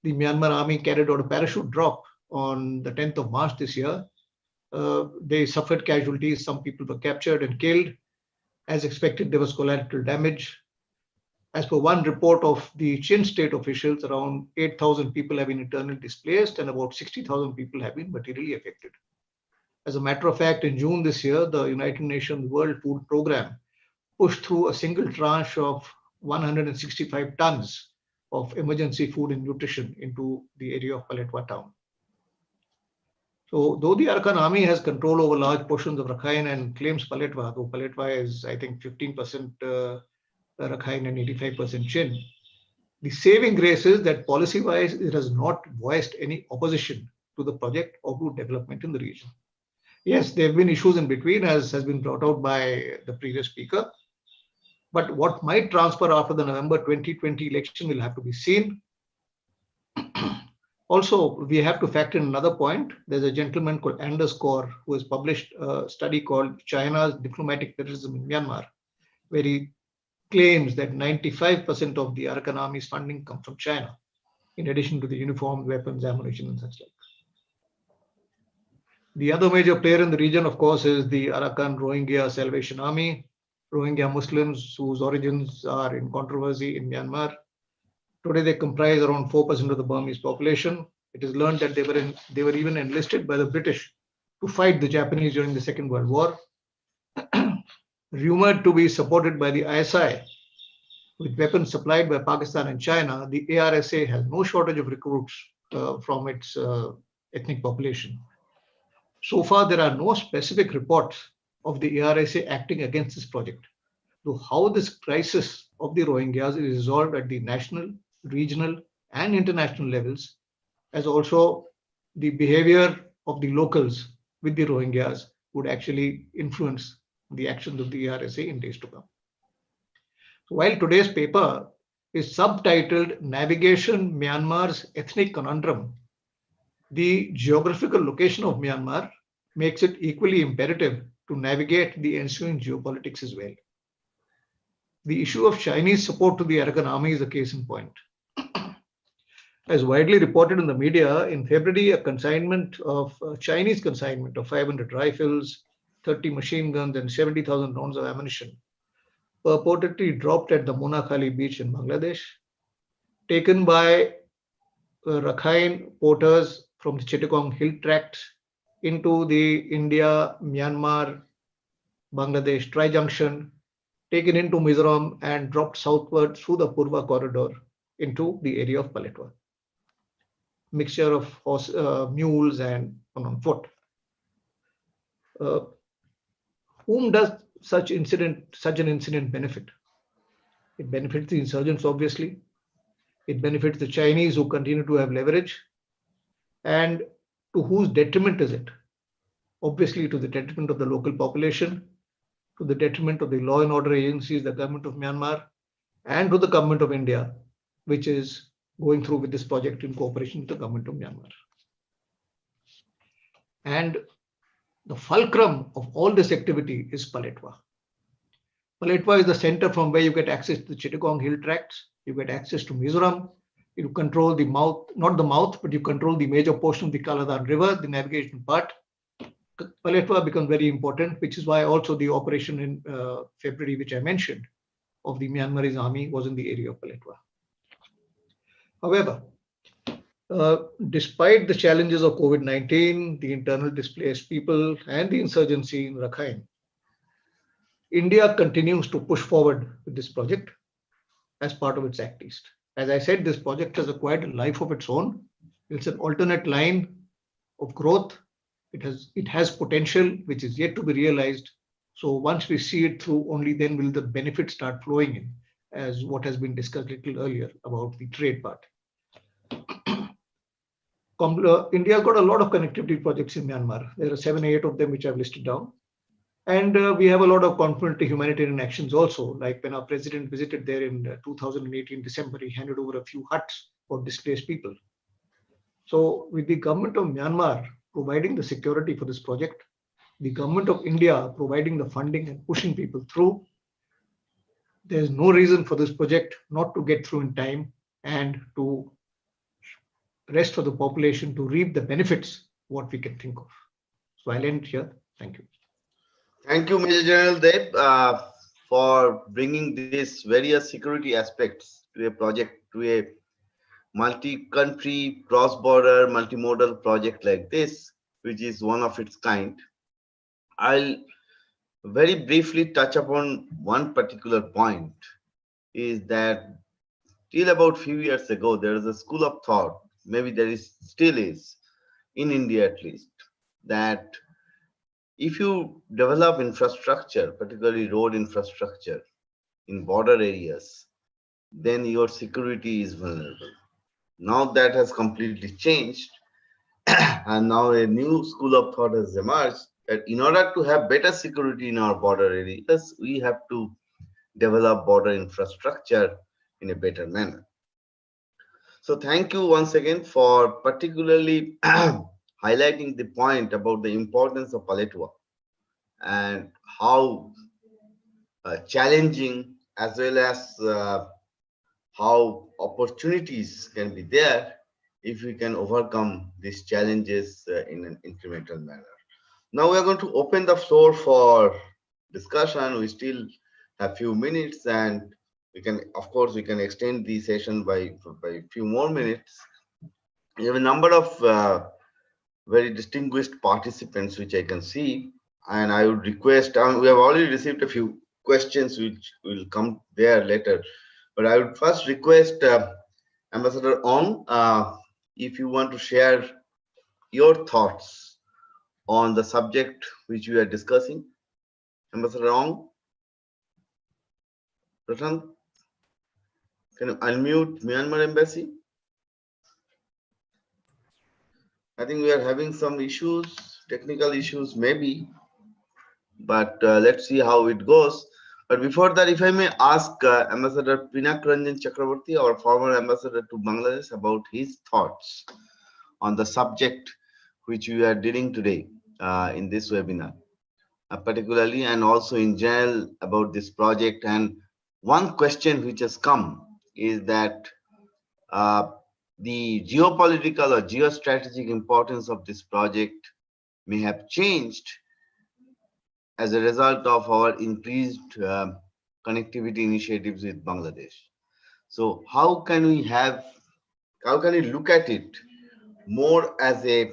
the Myanmar army carried out a parachute drop on the 10th of March this year. They suffered casualties. Some people were captured and killed. As expected, there was collateral damage. As per one report of the Chin state officials, around 8,000 people have been internally displaced and about 60,000 people have been materially affected. As a matter of fact, in June this year, the United Nations World Food Programme pushed through a single tranche of 165 tons of emergency food and nutrition into the area of Paletwa town. So though the Arakan army has control over large portions of Rakhine and claims Paletwa, though Paletwa is, I think, 15% Rakhine and 85% Chin, the saving grace is that policy-wise, it has not voiced any opposition to the project or to development in the region. Yes, there have been issues in between, as has been brought out by the previous speaker. But what might transfer after the November 2020 election will have to be seen. Also, we have to factor in another point. There's a gentleman called Anders Kaur who has published a study called China's Diplomatic Terrorism in Myanmar, where he claims that 95% of the Arakan army's funding comes from China, in addition to the uniforms, weapons, ammunition, and such like. The other major player in the region, of course, is the Arakan Rohingya Salvation Army, Rohingya Muslims whose origins are in controversy in Myanmar. Today, they comprise around 4% of the Burmese population. It is learned that they were even enlisted by the British to fight the Japanese during the Second World War. Rumored to be supported by the ISI, with weapons supplied by Pakistan and China, the ARSA has no shortage of recruits from its ethnic population. So far, there are no specific reports of the ARSA acting against this project. So how this crisis of the Rohingyas is resolved at the national, regional, and international levels, as also the behavior of the locals with the Rohingyas would actually influence the actions of the ARSA in days to come. So while today's paper is subtitled Navigation Myanmar's Ethnic Conundrum, the geographical location of Myanmar makes it equally imperative to navigate the ensuing geopolitics as well. The issue of Chinese support to the Arakan army is a case in point. As widely reported in the media, in February, a Chinese consignment of 500 rifles, 30 machine guns, and 70,000 rounds of ammunition purportedly dropped at the Monakhali beach in Bangladesh, taken by Rakhine porters from the Chittagong Hill Tract into the India, Myanmar, Bangladesh tri-junction, taken into Mizoram and dropped southward through the Purva corridor into the area of Paletwa. Mixture of mules and on foot. Whom does such an incident benefit? It benefits the insurgents, obviously. It benefits the Chinese who continue to have leverage. And to whose detriment is it? Obviously, to the detriment of the local population, to the detriment of the law and order agencies, the government of Myanmar, and to the government of India, which is going through with this project in cooperation with the government of Myanmar. And the fulcrum of all this activity is Paletwa. Paletwa is the center from where you get access to the Chittagong Hill Tracts, you get access to Mizoram, you control the mouth, not the mouth, but you control the major portion of the Kaladan River, the navigation part. Paletwa becomes very important, which is why also the operation in February, which I mentioned, of the Myanmarese army was in the area of Paletwa. However, despite the challenges of COVID-19, the internal displaced people, and the insurgency in Rakhine, India continues to push forward with this project as part of its Act East. As I said, this project has acquired a life of its own. It's an alternate line of growth. It has potential which is yet to be realized. So once we see it through, only then will the benefits start flowing in, as what has been discussed a little earlier about the trade part. India has got a lot of connectivity projects in Myanmar. There are 7 or 8 of them which I've listed down. And we have a lot of confident humanitarian actions also. Like when our president visited there in 2018 December, he handed over a few huts for displaced people. So with the government of Myanmar providing the security for this project, the government of India providing the funding and pushing people through, there's no reason for this project not to get through in time and to rest of the population to reap the benefits what we can think of. So I'll end here. Thank you. Thank you, Major General Deb, for bringing these various security aspects to a project, to a multi-country, cross-border, multimodal project like this, which is one of its kind. I'll very briefly touch upon one particular point, is that till about few years ago, there is a school of thought, maybe there is still is, in India at least, that if you develop infrastructure, particularly road infrastructure in border areas, then your security is vulnerable. Now that has completely changed, and now a new school of thought has emerged that in order to have better security in our border areas, we have to develop border infrastructure in a better manner. So thank you once again for particularly highlighting the point about the importance of Paletwa and how challenging as well as how opportunities can be there if we can overcome these challenges in an incremental manner. Now we are going to open the floor for discussion. We still have few minutes, and we can, of course, we can extend the session by a few more minutes. We have a number of very distinguished participants which I can see, and I would request, we have already received a few questions which will come there later, but I would first request Ambassador Ong, if you want to share your thoughts on the subject which we are discussing. Ambassador Ong, Prashant, can you unmute Myanmar Embassy? I think we are having some issues, technical issues maybe, but let's see how it goes. But before that, if I may ask Ambassador Pinak Ranjan Chakraborty, our former ambassador to Bangladesh, about his thoughts on the subject which we are dealing today in this webinar, particularly and also in general about this project. And one question which has come is that the geopolitical or geostrategic importance of this project may have changed as a result of our increased connectivity initiatives with Bangladesh. So how can we look at it more as a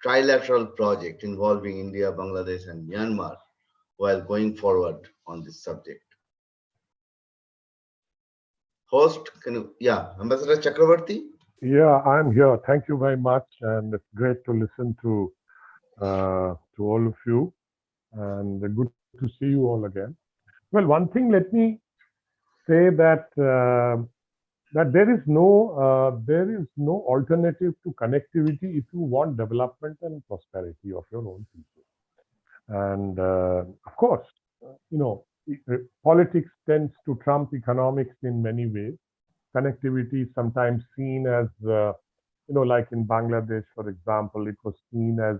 trilateral project involving India, Bangladesh, and Myanmar while going forward on this subject? Host, can you, Ambassador Chakraborty? Yeah, I'm here. Thank you very much, and it's great to listen to all of you, and good to see you all again. Well, one thing, let me say that that there is no alternative to connectivity if you want development and prosperity of your own people. And of course, politics tends to trump economics in many ways. Connectivity is sometimes seen as, like in Bangladesh, for example, it was seen as,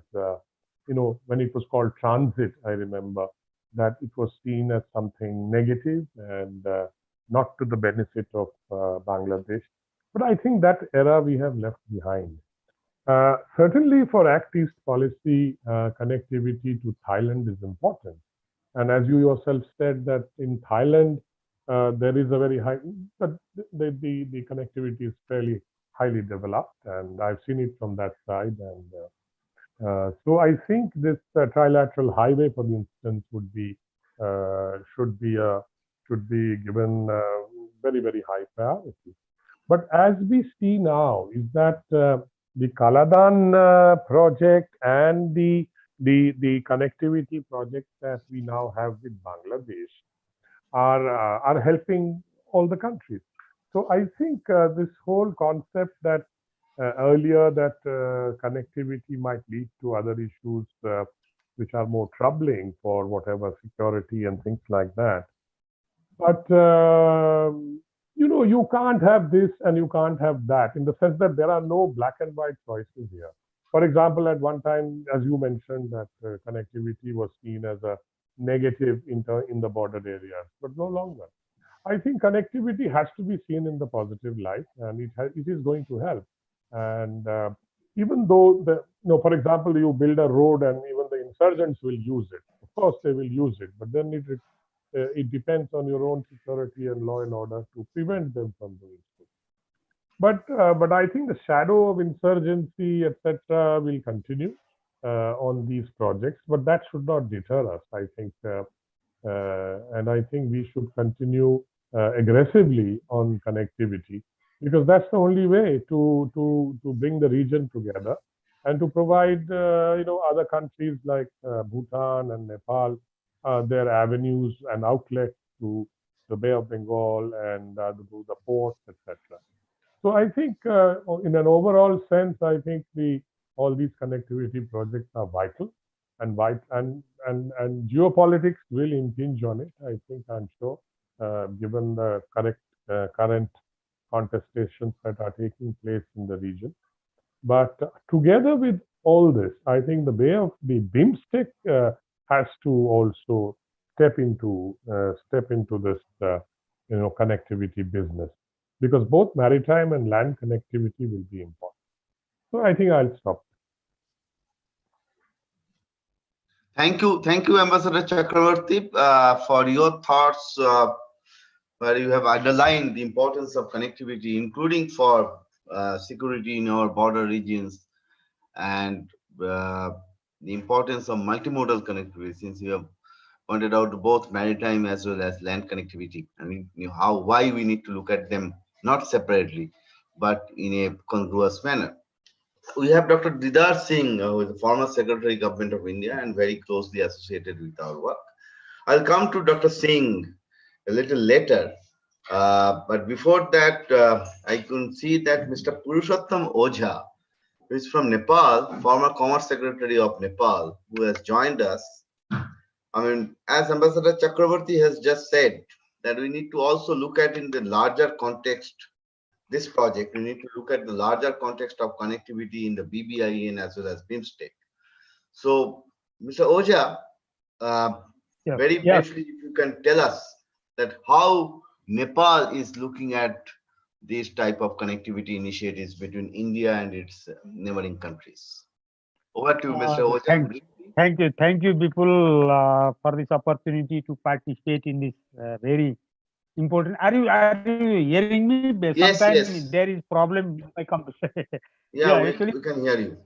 when it was called transit, I remember that it was seen as something negative and not to the benefit of Bangladesh. But I think that era we have left behind. Certainly for Act East policy, connectivity to Thailand is important. And as you yourself said that in Thailand, there is a very high, but the connectivity is fairly highly developed, and I've seen it from that side. And so I think this trilateral highway, for instance, should be given very, very high priority. But as we see now, is that the Kaladan project and the connectivity projects that we now have with Bangladesh are helping all the countries. So I think this whole concept that earlier that connectivity might lead to other issues which are more troubling for whatever security and things like that. But you can't have this and you can't have that in the sense that there are no black and white choices here. For example, at one time, as you mentioned, that connectivity was seen as a negative in the border areas, but no longer. I think connectivity has to be seen in the positive light, and it is going to help. And even though for example, you build a road, and even the insurgents will use it. Of course, they will use it, but then it depends on your own security and law and order to prevent them from doing so. But I think the shadow of insurgency, etc., will continue on these projects. But that should not deter us. I think, and I think we should continue aggressively on connectivity because that's the only way to bring the region together and to provide other countries like Bhutan and Nepal their avenues and outlets to the Bay of Bengal and to the ports, etc. So I think, in an overall sense, I think all these connectivity projects are vital, and geopolitics will impinge on it. I think I'm sure, given the current contestations that are taking place in the region. But together with all this, I think the BIMSTEC has to also step into this connectivity business because both maritime and land connectivity will be important. So I think I'll stop. Thank you, Ambassador Chakravarti, for your thoughts, where you have underlined the importance of connectivity, including for security in our border regions, and the importance of multimodal connectivity, since you have pointed out both maritime as well as land connectivity. I mean, why we need to look at them not separately, but in a congruous manner. We have Dr. Didar Singh, who is the former Secretary Government of India and very closely associated with our work. I'll come to Dr. Singh a little later. But before that, I can see that Mr. Purushottam Ojha, who is from Nepal, former Commerce Secretary of Nepal, who has joined us. I mean, as Ambassador Chakravarti has just said, that we need to also look at in the larger context, this project, we need to look at the larger context of connectivity in the BBIN as well as BIMSTEC. So, Mr. Ojha, very briefly, if you can tell us that how Nepal is looking at these type of connectivity initiatives between India and its neighboring countries. Over to Mr. Ojha. Thank you, Bipul, for this opportunity to participate in this very important. Are you hearing me? Yes, Sometimes yes. there is problem with my computer. Yeah, actually, we can hear you.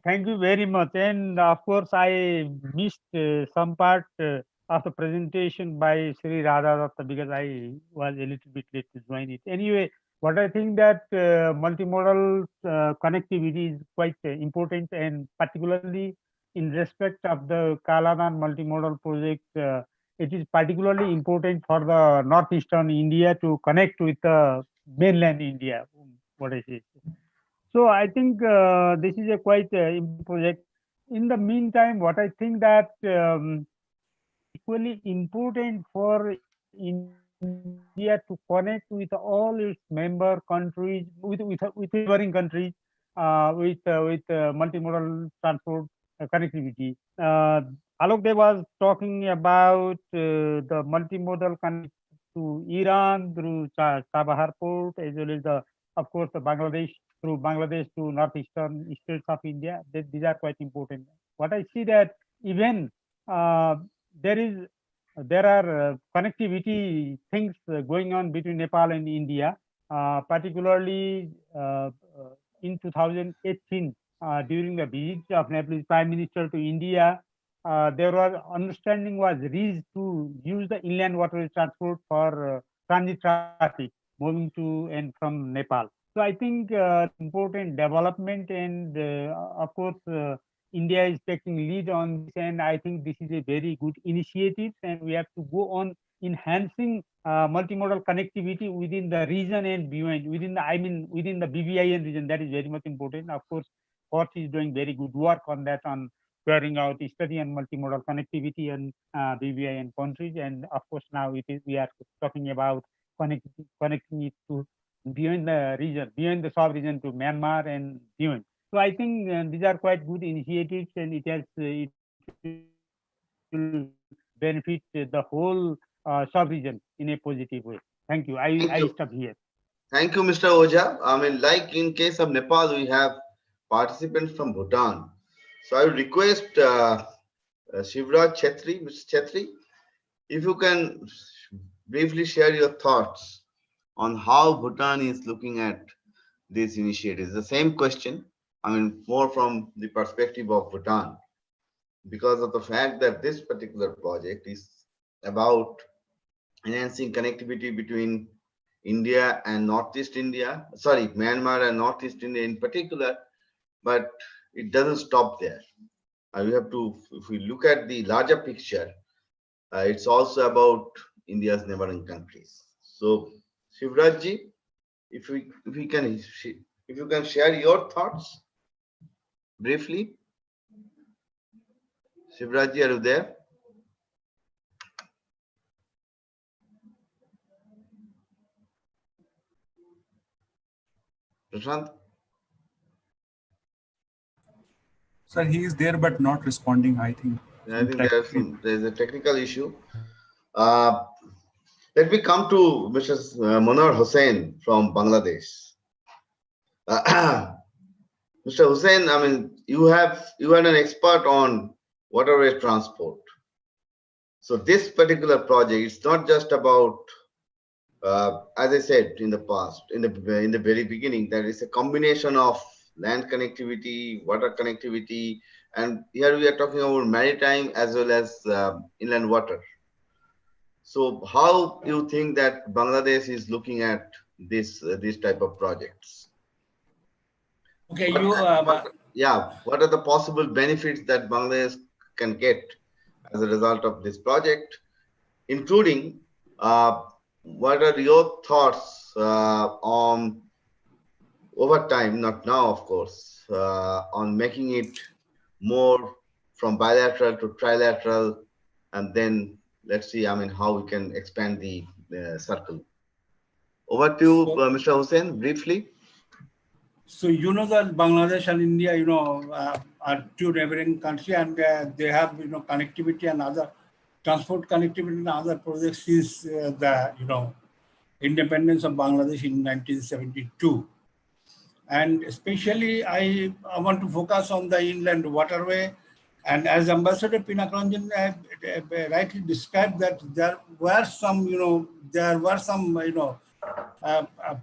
Thank you very much. And of course, I missed some part of the presentation by Sri Radha Datta because I was a little bit late to join it. Anyway, what I think that multimodal connectivity is quite important, and particularly in respect of the Kaladan multimodal project, it is particularly important for the northeastern India to connect with the mainland India. What I say. So I think this is a quite important project. In the meantime, what I think that equally important for India to connect with all its member countries, with neighboring countries, with multimodal transport connectivity. Alok Dev was talking about the multimodal connectivity to Iran through Chabahar port, as well as of course, the Bangladesh through Bangladesh to northeastern states of India. These are quite important. What I see that even there are connectivity things going on between Nepal and India, particularly in 2018 during the visit of Nepalese Prime Minister to India. There was understanding was reached to use the inland waterway transport for transit traffic. moving to and from Nepal. So I think important development, and of course India is taking lead on this, and I think this is a very good initiative, and we have to go on enhancing multimodal connectivity within the region and beyond, within the, I mean, within the BVIN region. That is very much important. Of course, Port is doing very good work on that, on carrying out study and multimodal connectivity and BVIN countries. And of course, now we are talking about connecting it to beyond the region, beyond the sub-region to Myanmar and beyond. So I think these are quite good initiatives, and it will benefit the whole sub-region in a positive way. Thank you. Thank I you. stop here. Thank you, Mr. Oja. I mean, like in case of Nepal, we have participants from Bhutan. So I would request Shivraj Chetri, Mr. Chetri, if you can briefly share your thoughts on how Bhutan is looking at these initiatives. The same question, I mean, more from the perspective of Bhutan, because of the fact that this particular project is about enhancing connectivity between India and Northeast India, sorry, Myanmar and Northeast India in particular, but it doesn't stop there. We have to, if we look at the larger picture, it's also about India's neighboring countries. So, Shivrajji, if you can share your thoughts briefly. Shivrajji, are you there? Prashant? Sir, he is there but not responding, I think. I think there's a technical issue. Let me come to Mr. Manohar Hussain from Bangladesh. Mr. Hussain, I mean, you are an expert on waterway transport. So this particular project is not just about, as I said in the past, in the very beginning, that is a combination of land connectivity, water connectivity, and here we are talking about maritime as well as inland water. So how do you think that Bangladesh is looking at this type of projects? Okay, what are the possible benefits that Bangladesh can get as a result of this project, including what are your thoughts on over time, not now of course, on making it more from bilateral to trilateral, and then let's see, I mean, how we can expand the circle. Over to you, Mr. Hussain, briefly. So you know that Bangladesh and India, are two neighboring countries, and they have, connectivity and other transport connectivity and other projects since the, independence of Bangladesh in 1972. And especially, I want to focus on the inland waterway. And as Ambassador Pinakaranjan rightly described, that there were some,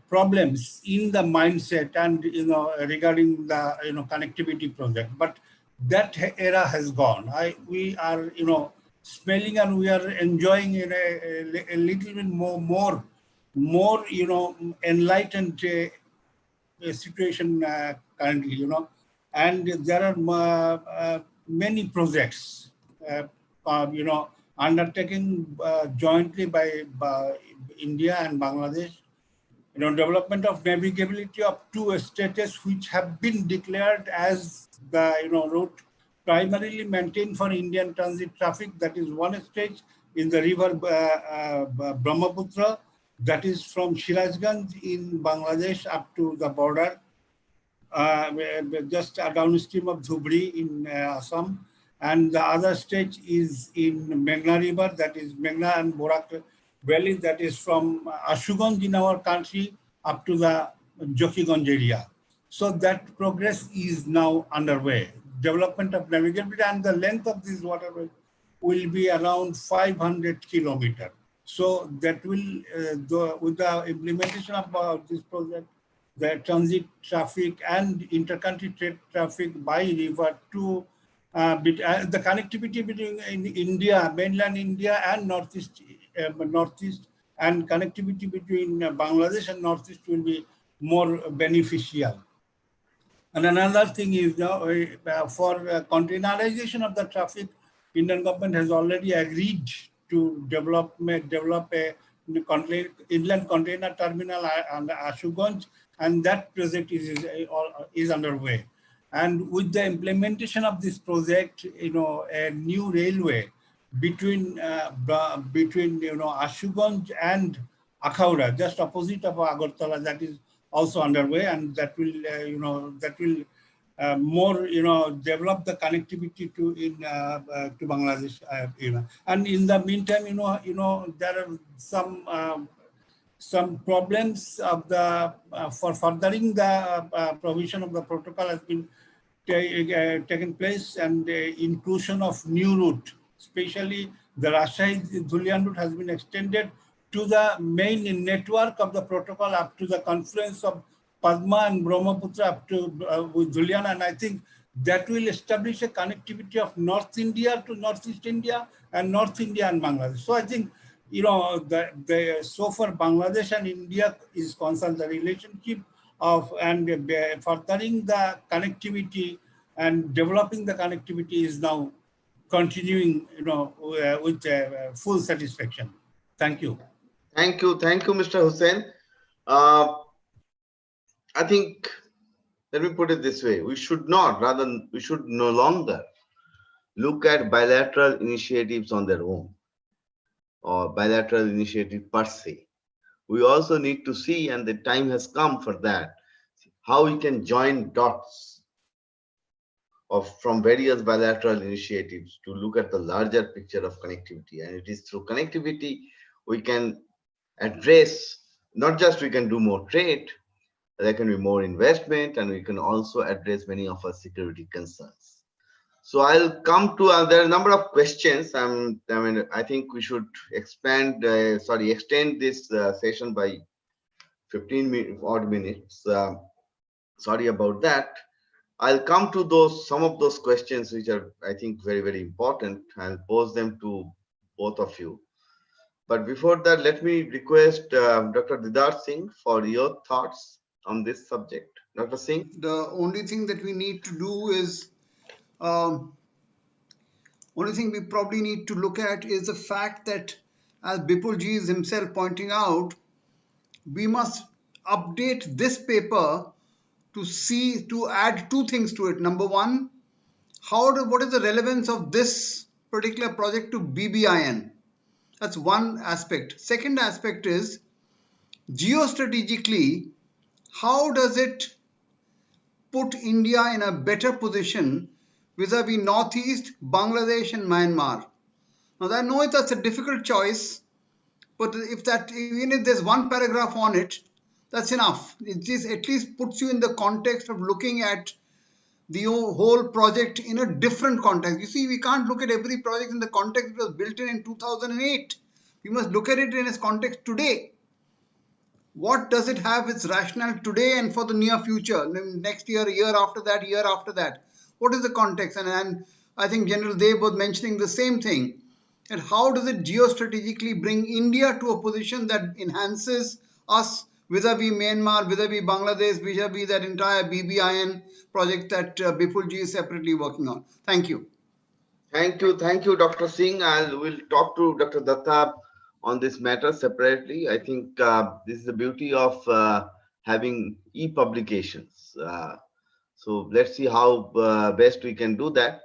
problems in the mindset and regarding the connectivity project, but that era has gone. We are smelling and we are enjoying in a little bit more enlightened situation currently, and there are many projects undertaken jointly by India and Bangladesh. Development of navigability of two states which have been declared as the route primarily maintained for Indian transit traffic. That is one stage in the river Brahmaputra, that is from Sirajganj in Bangladesh up to the border, just downstream of Dhubri in Assam. And the other stage is in Meghna River, that is Meghna and Borak Valley, that is from Ashuganj in our country up to the Jokhiganj area. So that progress is now underway. Development of navigability, and the length of this waterway will be around 500 kilometers. So that will, with the implementation of this project, the transit traffic and intercountry trade traffic by river to the connectivity between India, mainland India and Northeast and connectivity between Bangladesh and Northeast will be more beneficial. And another thing is for containerization of the traffic, Indian government has already agreed to develop a inland container terminal on Ashuganj, and that project is underway. And with the implementation of this project, a new railway between Ashuganj and Akhaura, just opposite of Agartala, that is also underway, and that will more develop the connectivity to Bangladesh. And in the meantime, there are some problems of the for furthering the provision of the protocol has been taken place, and the inclusion of new route, especially the Rajshahi-Dhulian route, has been extended to the main network of the protocol up to the confluence of Padma and Brahmaputra up to with Dhulian, and I think that will establish a connectivity of North India to Northeast India and North India and Bangladesh. So I think so far Bangladesh and India is concerned, the relationship of and furthering the connectivity and developing the connectivity is now continuing, with full satisfaction. Thank you. Thank you, Mr. Hussain. I think, let me put it this way: we should no longer look at bilateral initiatives on their own or bilateral initiative per se. We also need to see, and the time has come for that, how we can join dots from various bilateral initiatives to look at the larger picture of connectivity. And it is through connectivity we can address, not just we can do more trade, there can be more investment, and we can also address many of our security concerns. So I'll come to there are a number of questions. I think we should extend this session by 15 odd minutes. Sorry about that. I'll come to some of those questions which are, I think, very, very important. I'll pose them to both of you. But before that, let me request Dr. Didar Singh for your thoughts on this subject. Dr. Singh? The only thing that we need to do is, only thing we probably need to look at is the fact that, as Bipulji is himself pointing out, we must update this paper to add two things to it. Number one, what is the relevance of this particular project to BBIN? That's one aspect. Second aspect is, geostrategically, how does it put India in a better position vis-a-vis Northeast, Bangladesh and Myanmar? Now I know that's a difficult choice, but even if there's one paragraph on it, that's enough. It just at least puts you in the context of looking at the whole project in a different context. You see, we can't look at every project in the context it was built in 2008. We must look at it in its context today. What does it have its rationale today and for the near future? Next year, year after that. What is the context? And I think General Dev was mentioning the same thing. And how does it geostrategically bring India to a position that enhances us vis-a-vis Myanmar, vis-a-vis Bangladesh, vis-a-vis that entire BBIN project that Bipulji is separately working on? Thank you. Thank you, Dr. Singh. We'll talk to Dr. Datta on this matter separately. I think this is the beauty of having e-publications. So let's see how best we can do that.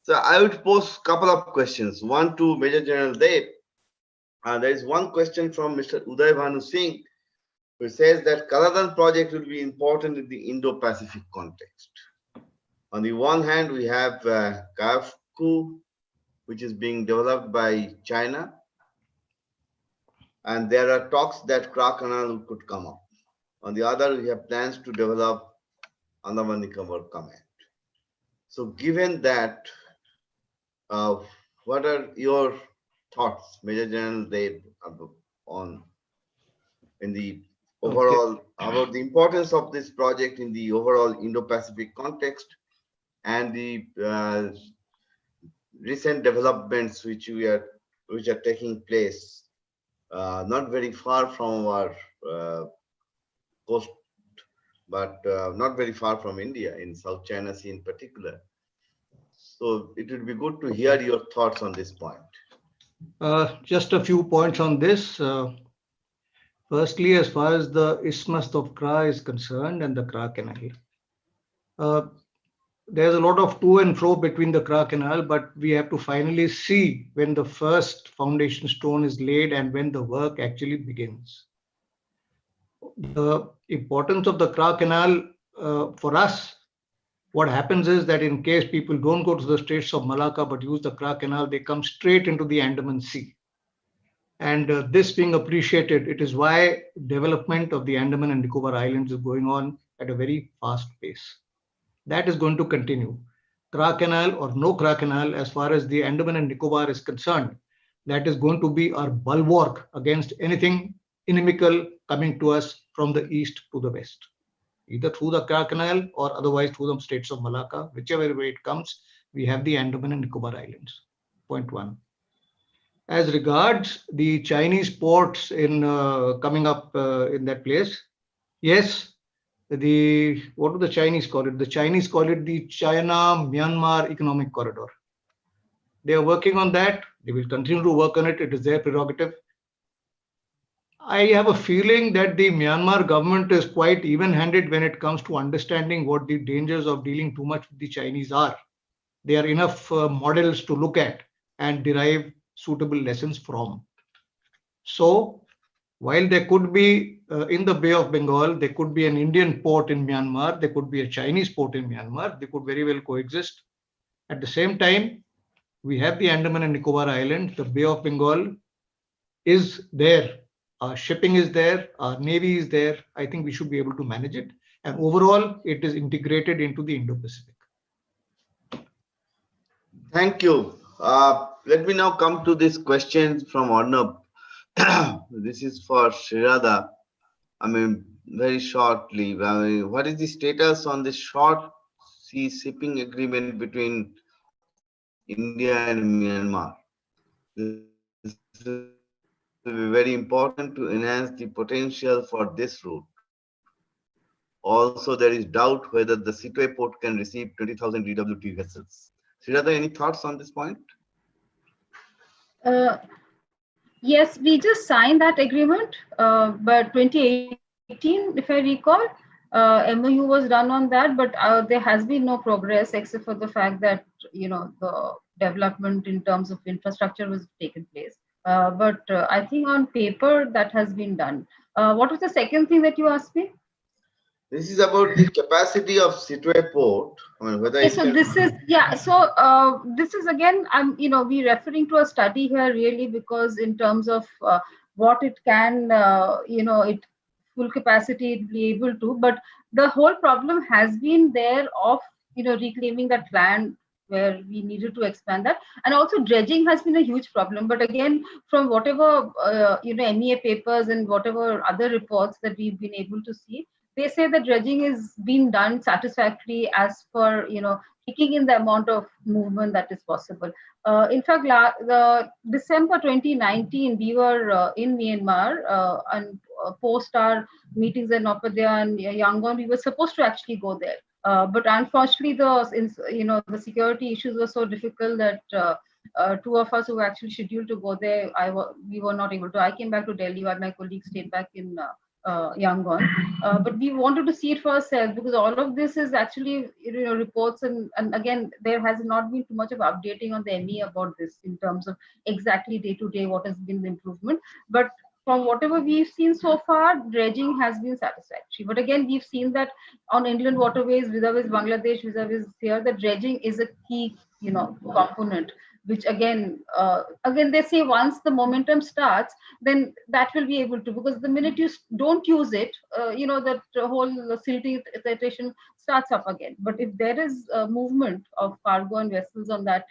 So I would pose a couple of questions. One to Major General Dev. There is one question from Mr. Uday Bhanu Singh, who says that Kaladan project will be important in the Indo-Pacific context. On the one hand, we have Kafku, which is being developed by China, and there are talks that Kra Canal could come up. On the other, we have plans to develop Andaman Nicobar Command. So given that, what are your thoughts, Major General Dev, in the overall about the importance of this project in the overall Indo-Pacific context and the recent developments which are taking place not very far from our coast, but not very far from India, in South China Sea in particular. So it would be good to hear your thoughts on this point. Just a few points on this. Firstly, as far as the Isthmus of Kra is concerned and the Kra Canal, uh, there's a lot of to and fro between the Kra Canal, but we have to finally see when the first foundation stone is laid and when the work actually begins. The importance of the Kra Canal for us, what happens is that in case people don't go to the Straits of Malacca but use the Kra Canal, they come straight into the Andaman Sea. And this being appreciated, it is why development of the Andaman and Nicobar Islands is going on at a very fast pace. That is going to continue. Kra Canal or no Kra Canal, as far as the Andaman and Nicobar is concerned, that is going to be our bulwark against anything inimical coming to us from the east to the west, either through the Kra Canal or otherwise through the Straits of Malacca. Whichever way it comes, we have the Andaman and Nicobar Islands. Point one. As regards the Chinese ports in coming up in that place, yes, what do the Chinese call it? The Chinese call it the China-Myanmar Economic Corridor. They are working on that. They will continue to work on it. It is their prerogative. I have a feeling that the Myanmar government is quite even-handed when it comes to understanding what the dangers of dealing too much with the Chinese are. There are enough models to look at and derive suitable lessons from. So, while there could be in the Bay of Bengal, there could be an Indian port in Myanmar, there could be a Chinese port in Myanmar, they could very well coexist. At the same time, we have the Andaman and Nicobar Islands, the Bay of Bengal is there. Our shipping is there, our navy is there. I think we should be able to manage it. And overall, it is integrated into the Indo-Pacific. Thank you. Let me now come to this question from Arnab. This is for Shirada. I mean, very shortly, what is the status on the short sea shipping agreement between India and Myanmar? This will be very important to enhance the potential for this route. Also, there is doubt whether the Sitwe port can receive 20,000 DWT vessels. Shirada, any thoughts on this point? Yes, we just signed that agreement, but 2018, if I recall, MOU was done on that, but there has been no progress except for the fact that the development in terms of infrastructure was taken place. But I think on paper that has been done. What was the second thing that you asked me? This is about the capacity of Sitwe port. I mean, whether So this is this is again we referring to a study here really, because in terms of what it can it full capacity it be able to, but the whole problem has been there of reclaiming that land where we needed to expand that, and also dredging has been a huge problem. But again, from whatever MEA papers and whatever other reports that we've been able to see, they say that dredging is being done satisfactorily as per taking in the amount of movement that is possible. In fact, the December 2019, we were in Myanmar and post our meetings in Napadea and Yangon, we were supposed to actually go there. But unfortunately, the security issues were so difficult that two of us who were actually scheduled to go there, we were not able to. I came back to Delhi while my colleagues stayed back in Yangon. But we wanted to see it for ourselves, because all of this is actually reports, and again there has not been too much of updating on the ME about this in terms of exactly day to day what has been the improvement. But from whatever we've seen so far, dredging has been satisfactory. But again, we've seen that on inland waterways, vis-a-vis Bangladesh, vis-a-vis here, the dredging is a key component, which again they say once the momentum starts, then that will be able to, because the minute you don't use it, that whole siltation starts up again. But if there is movement of cargo and vessels on that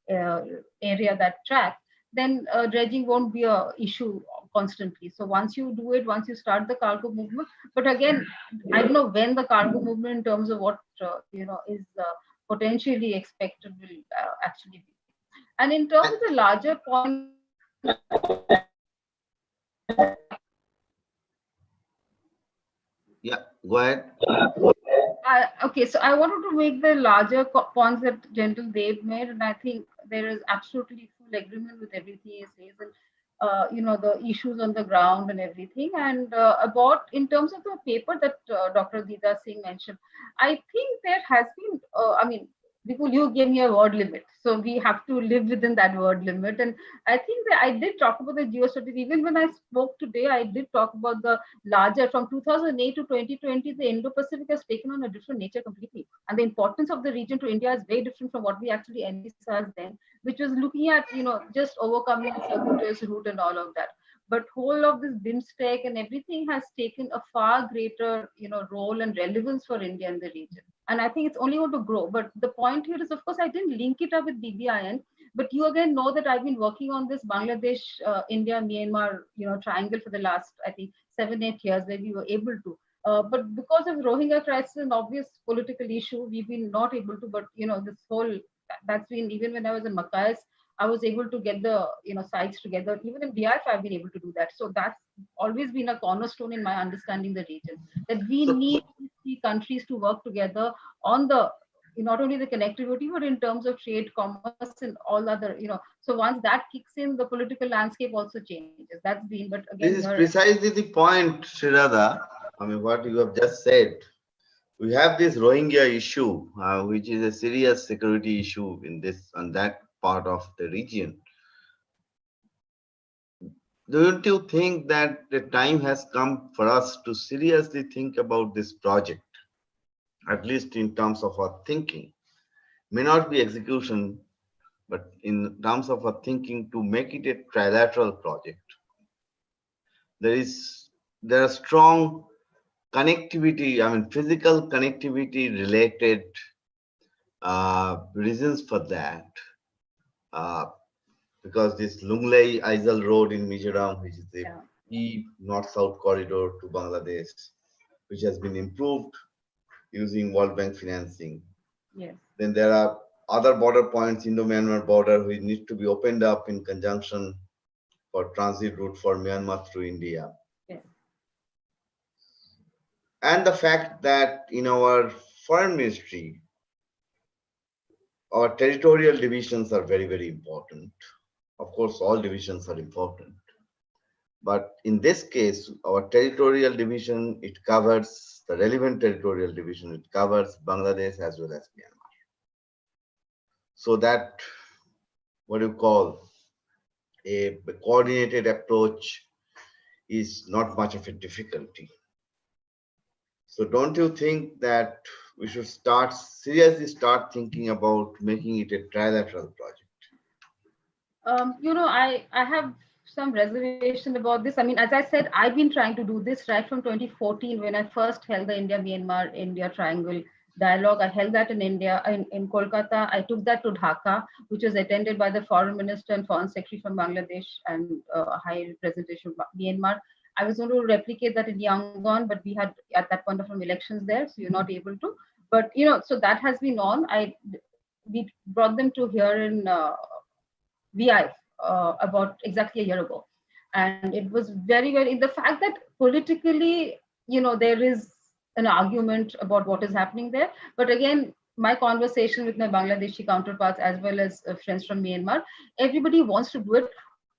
area, that track, then dredging won't be a issue constantly. So once you do it, once you start the cargo movement, but again, I don't know when the cargo movement in terms of what is potentially expected will actually be. And in terms of the larger point Yeah, go ahead. Okay, so I wanted to make the larger points that General Dave made, and I think there is absolutely full agreement with everything he says, and the issues on the ground and everything. And about in terms of the paper that Dr. Dita Singh mentioned, I think there has been, because you gave me a word limit, so we have to live within that word limit. And I think that I did talk about the geostrategy. Even when I spoke today, I did talk about the larger from 2008 to 2020, the Indo-Pacific has taken on a different nature completely. And the importance of the region to India is very different from what we actually envisaged then, which was looking at, just overcoming the circuitous route and all of that. But whole of this BIMSTEC and everything has taken a far greater, role and relevance for India in the region. And I think it's only going to grow. But the point here is, of course, I didn't link it up with BBIN, but you again know that I've been working on this Bangladesh, India, Myanmar, triangle for the last, I think, 7-8 years, where we were able to. But because of Rohingya crisis, an obvious political issue, we've been not able to. But this whole that's been, even when I was in Mackay's, I was able to get the sides together. Even in DIF, I've been able to do that. So that's always been a cornerstone in my understanding the region, that we So, need these three countries to work together on the not only the connectivity, but in terms of trade, commerce, and all other, so once that kicks in, the political landscape also changes. That's been, but again, this is precisely the point, Shirada. I mean, what you have just said. We have this Rohingya issue, which is a serious security issue in this and that part of the region. Don't you think that the time has come for us to seriously think about this project, at least in terms of our thinking? May not be execution, but in terms of our thinking, to make it a trilateral project. There are strong connectivity, I mean, physical connectivity related reasons for that. Because this Lunglei Aizal Road in Mizoram, which is the key north-south corridor to Bangladesh, which has been improved using World Bank financing. Yes. Then there are other border points, Indo-Myanmar border, which need to be opened up in conjunction for transit route for Myanmar through India. Yes. And the fact that in our foreign ministry, our territorial divisions are very, very important. Of course, all divisions are important. But in this case, our territorial division, it covers the relevant territorial division, it covers Bangladesh as well as Myanmar. So that, what you call a coordinated approach is not much of a difficulty. So don't you think that we should seriously start thinking about making it a trilateral project? I have some reservation about this. I mean, as I said, I've been trying to do this right from 2014 when I first held the India-Myanmar-India Triangle dialogue. I held that in India, in Kolkata. I took that to Dhaka, which was attended by the Foreign Minister and Foreign Secretary from Bangladesh and High Representation of Myanmar. I was going to replicate that in Yangon, but we had at that point of time elections there, so you're not able to. But so that has been on. We brought them to here in VI about exactly a year ago. And it was very, very, the fact that politically, there is an argument about what is happening there. But again, my conversation with my Bangladeshi counterparts as well as friends from Myanmar, everybody wants to do it.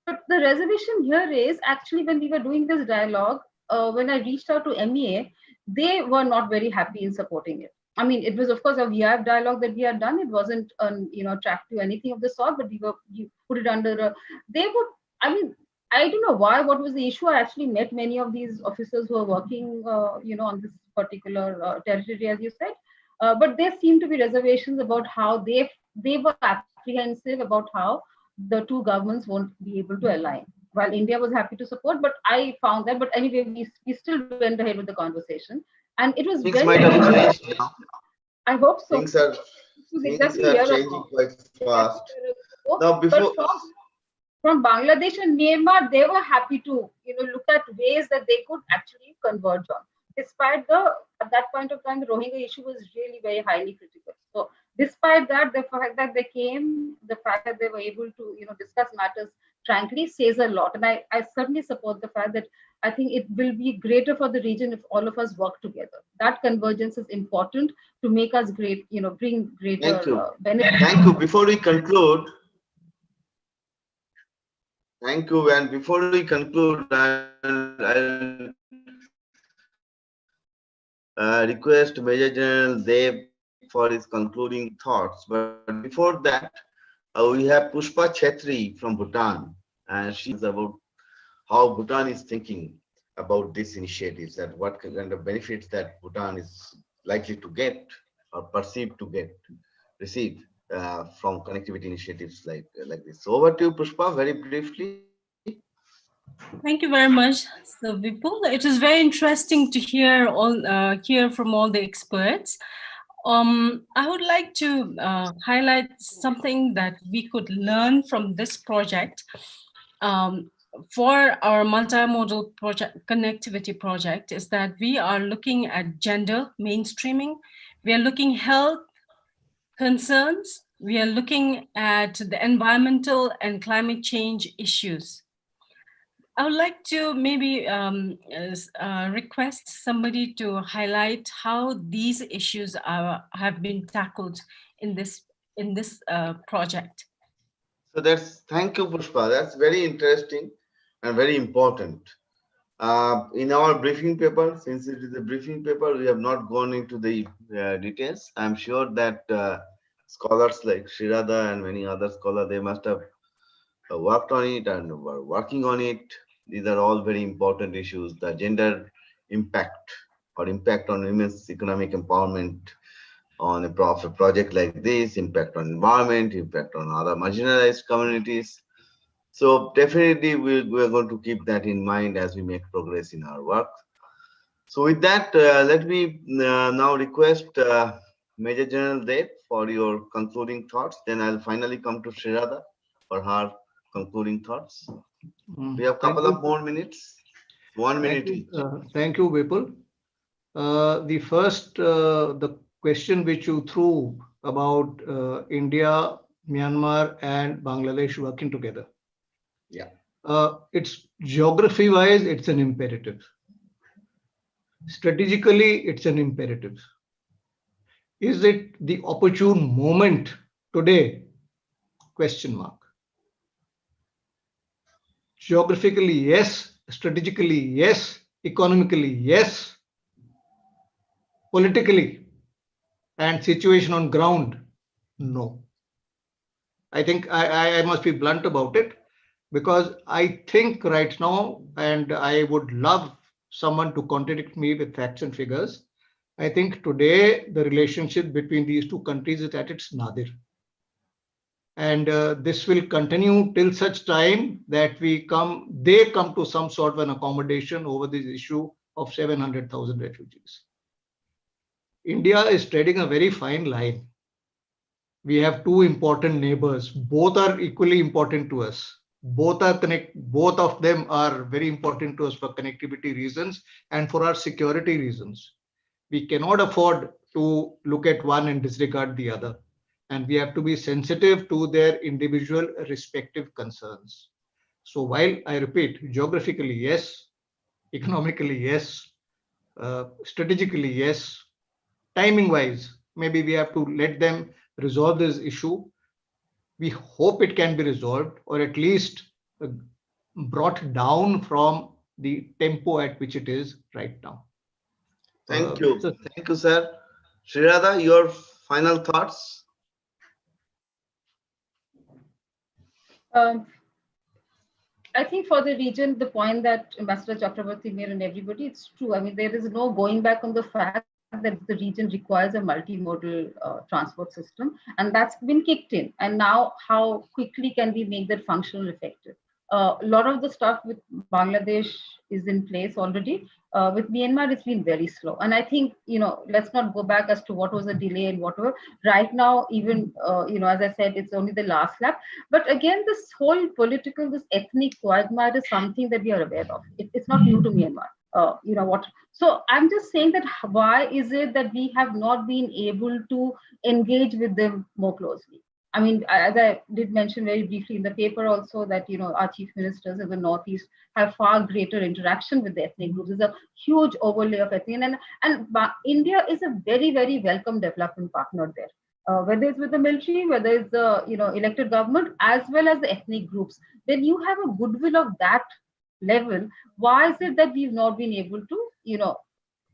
But the reservation here is actually when we were doing this dialogue, when I reached out to MEA, they were not very happy in supporting it. I mean, it was of course a VIF dialogue that we had done. It wasn't tracked to anything of the sort, but you put it under they would, I mean, I don't know why, what was the issue. I actually met many of these officers who are working, on this particular territory, as you said. But there seemed to be reservations about how they were apprehensive about how the two governments won't be able to align. While India was happy to support, but I found that. But anyway, we still went ahead with the conversation, and it was Things might have changed now. I hope so. Things are changing quite fast. Now, before from Bangladesh and Myanmar, they were happy to look at ways that they could actually converge on. Despite at that point of time, the Rohingya issue was really very highly critical. So despite that, the fact that they came, the fact that they were able to discuss matters frankly says a lot. And I certainly support the fact that I think it will be greater for the region if all of us work together. That convergence is important to make us great, bring greater Thank you. benefits. Thank you. Before we conclude, thank you. And before we conclude, I'll request Major General Dev for his concluding thoughts. But before that, we have Pushpa Chetri from Bhutan, and she's about how Bhutan is thinking about these initiatives and what kind of benefits that Bhutan is likely to get or perceived to receive from connectivity initiatives like this. So over to you, Pushpa, very briefly. Thank you very much, Sir Vipul. It is very interesting to hear from all the experts. I would like to highlight something that we could learn from this project. For our multimodal project, connectivity project, is that we are looking at gender mainstreaming. We are looking health concerns. We are looking at the environmental and climate change issues. I would like to maybe request somebody to highlight how these issues have been tackled in this project. So thank you, Pushpa. That's very interesting and very important. In our briefing paper, since it is a briefing paper, we have not gone into the details. I'm sure that scholars like Shirada and many other scholars, they must have worked on it and were working on it. These are all very important issues. The gender impact or impact on women's economic empowerment on a project like this, impact on environment, impact on other marginalized communities. So definitely we're going to keep that in mind as we make progress in our work. So with that, let me now request Major General Dev for your concluding thoughts. Then I'll finally come to Shirada for her concluding thoughts. We have a couple of more minutes. 1 minute each. Thank you, Vipul. The question which you threw about India, Myanmar, and Bangladesh working together. Yeah. It's geography-wise, it's an imperative. Strategically, it's an imperative. Is it the opportune moment today? Question mark. Geographically, yes. Strategically, yes. Economically, yes. Politically and situation on ground, no. I think I must be blunt about it, because I think right now, and I would love someone to contradict me with facts and figures, I think today the relationship between these two countries is at its nadir. And this will continue till such time that they come to some sort of an accommodation over this issue of 700,000 refugees. India is treading a very fine line. We have two important neighbors. Both are equally important to us. Both of them are very important to us for connectivity reasons and for our security reasons. We cannot afford to look at one and disregard the other. And we have to be sensitive to their individual respective concerns. So while I repeat, geographically, yes, economically, yes, strategically, yes, timing wise, maybe we have to let them resolve this issue. We hope it can be resolved, or at least brought down from the tempo at which it is right now. Thank you. Thank you, sir. Shirada, your final thoughts? I think for the region, the point that Ambassador Chakraborty made and everybody, it's true. I mean, there is no going back on the fact that the region requires a multimodal transport system, and that's been kicked in. And now, how quickly can we make that functional and effective? A lot of the stuff with Bangladesh is in place already. With Myanmar, it's been very slow. And I think, let's not go back as to what was the delay and whatever. Right now, even, as I said, it's only the last lap. But again, this whole political, this ethnic quagmire is something that we are aware of. It's not new to Myanmar. So I'm just saying that why is it that we have not been able to engage with them more closely? I mean, as I did mention very briefly in the paper also that, our chief ministers in the Northeast have far greater interaction with the ethnic groups. There's a huge overlay of ethnic, and India is a very, very welcome development partner there. Whether it's with the military, whether it's the, elected government, as well as the ethnic groups. When you have a goodwill of that level, why is it that we've not been able to,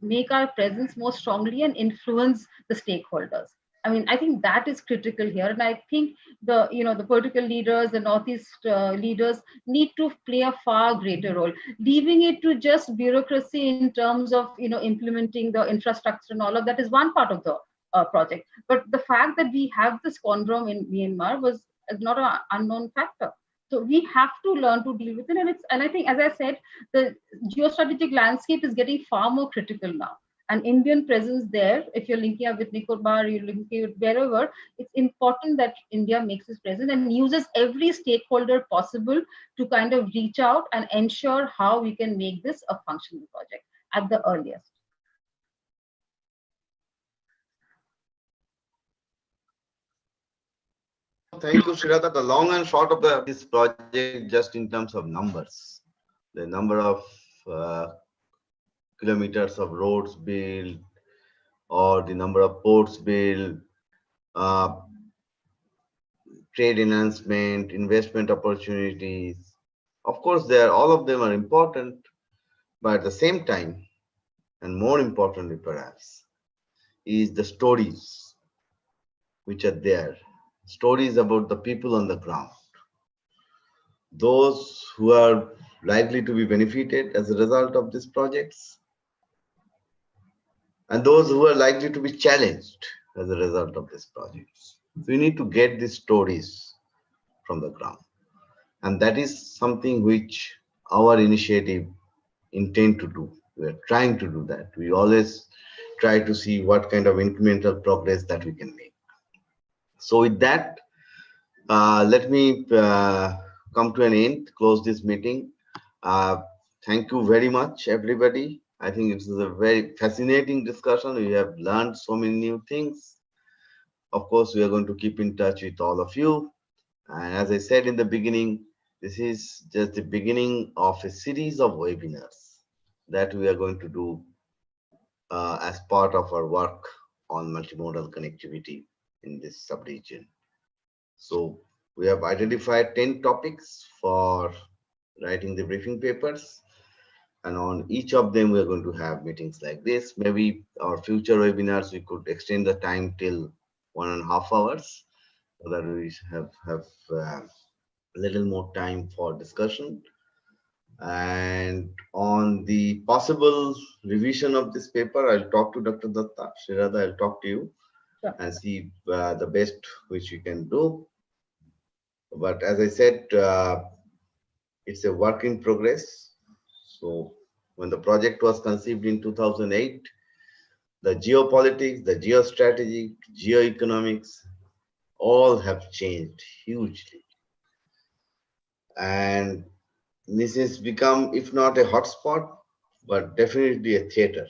make our presence more strongly and influence the stakeholders? I mean, I think that is critical here, and I think the political leaders, the Northeast leaders, need to play a far greater role. Leaving it to just bureaucracy in terms of implementing the infrastructure and all of that is one part of the project. But the fact that we have this Conundrum in Myanmar is not an unknown factor. So we have to learn to deal with it, and I think, as I said, the geostrategic landscape is getting far more critical now. An Indian presence there, if you're linking up with Nicobar, you're linking with wherever, it's important that India makes its presence and uses every stakeholder possible to kind of reach out and ensure how we can make this a functional project at the earliest. Thank you, Shirata. The long and short of this project, just in terms of numbers, the number of kilometers of roads built, or the number of ports built, trade enhancement, investment opportunities. Of course, all of them are important, but at the same time, and more importantly perhaps, is the stories which are there. Stories about the people on the ground. Those who are likely to be benefited as a result of these projects, and those who are likely to be challenged as a result of these projects. So we need to get these stories from the ground. And that is something which our initiative intend to do. We are trying to do that. We always try to see what kind of incremental progress that we can make. So with that, let me come to an end, close this meeting. Thank you very much, everybody. I think it is a very fascinating discussion. We have learned so many new things. Of course, we are going to keep in touch with all of you. And as I said in the beginning, this is just the beginning of a series of webinars that we are going to do as part of our work on multimodal connectivity in this sub-region. So we have identified 10 topics for writing the briefing papers. And on each of them, we're going to have meetings like this. Maybe our future webinars, we could extend the time till 1.5 hours, so that we have a little more time for discussion. And on the possible revision of this paper, I'll talk to Dr. Datta. Shirada, I'll talk to you and see the best which we can do. But as I said, it's a work in progress. So when the project was conceived in 2008, the geopolitics, the geostrategy, geoeconomics, all have changed hugely. And this has become, if not a hotspot, but definitely a theater.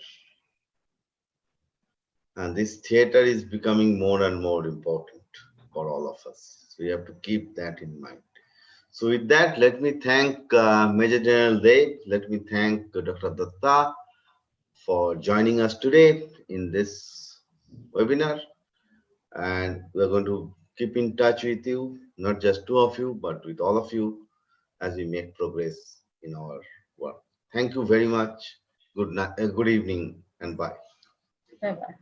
And this theater is becoming more and more important for all of us. So we have to keep that in mind. So with that, let me thank Major General Deb. Let me thank Dr. Datta for joining us today in this webinar. And we're going to keep in touch with you, not just two of you, but with all of you as we make progress in our work. Thank you very much. Good night, good evening, and bye. Bye-bye.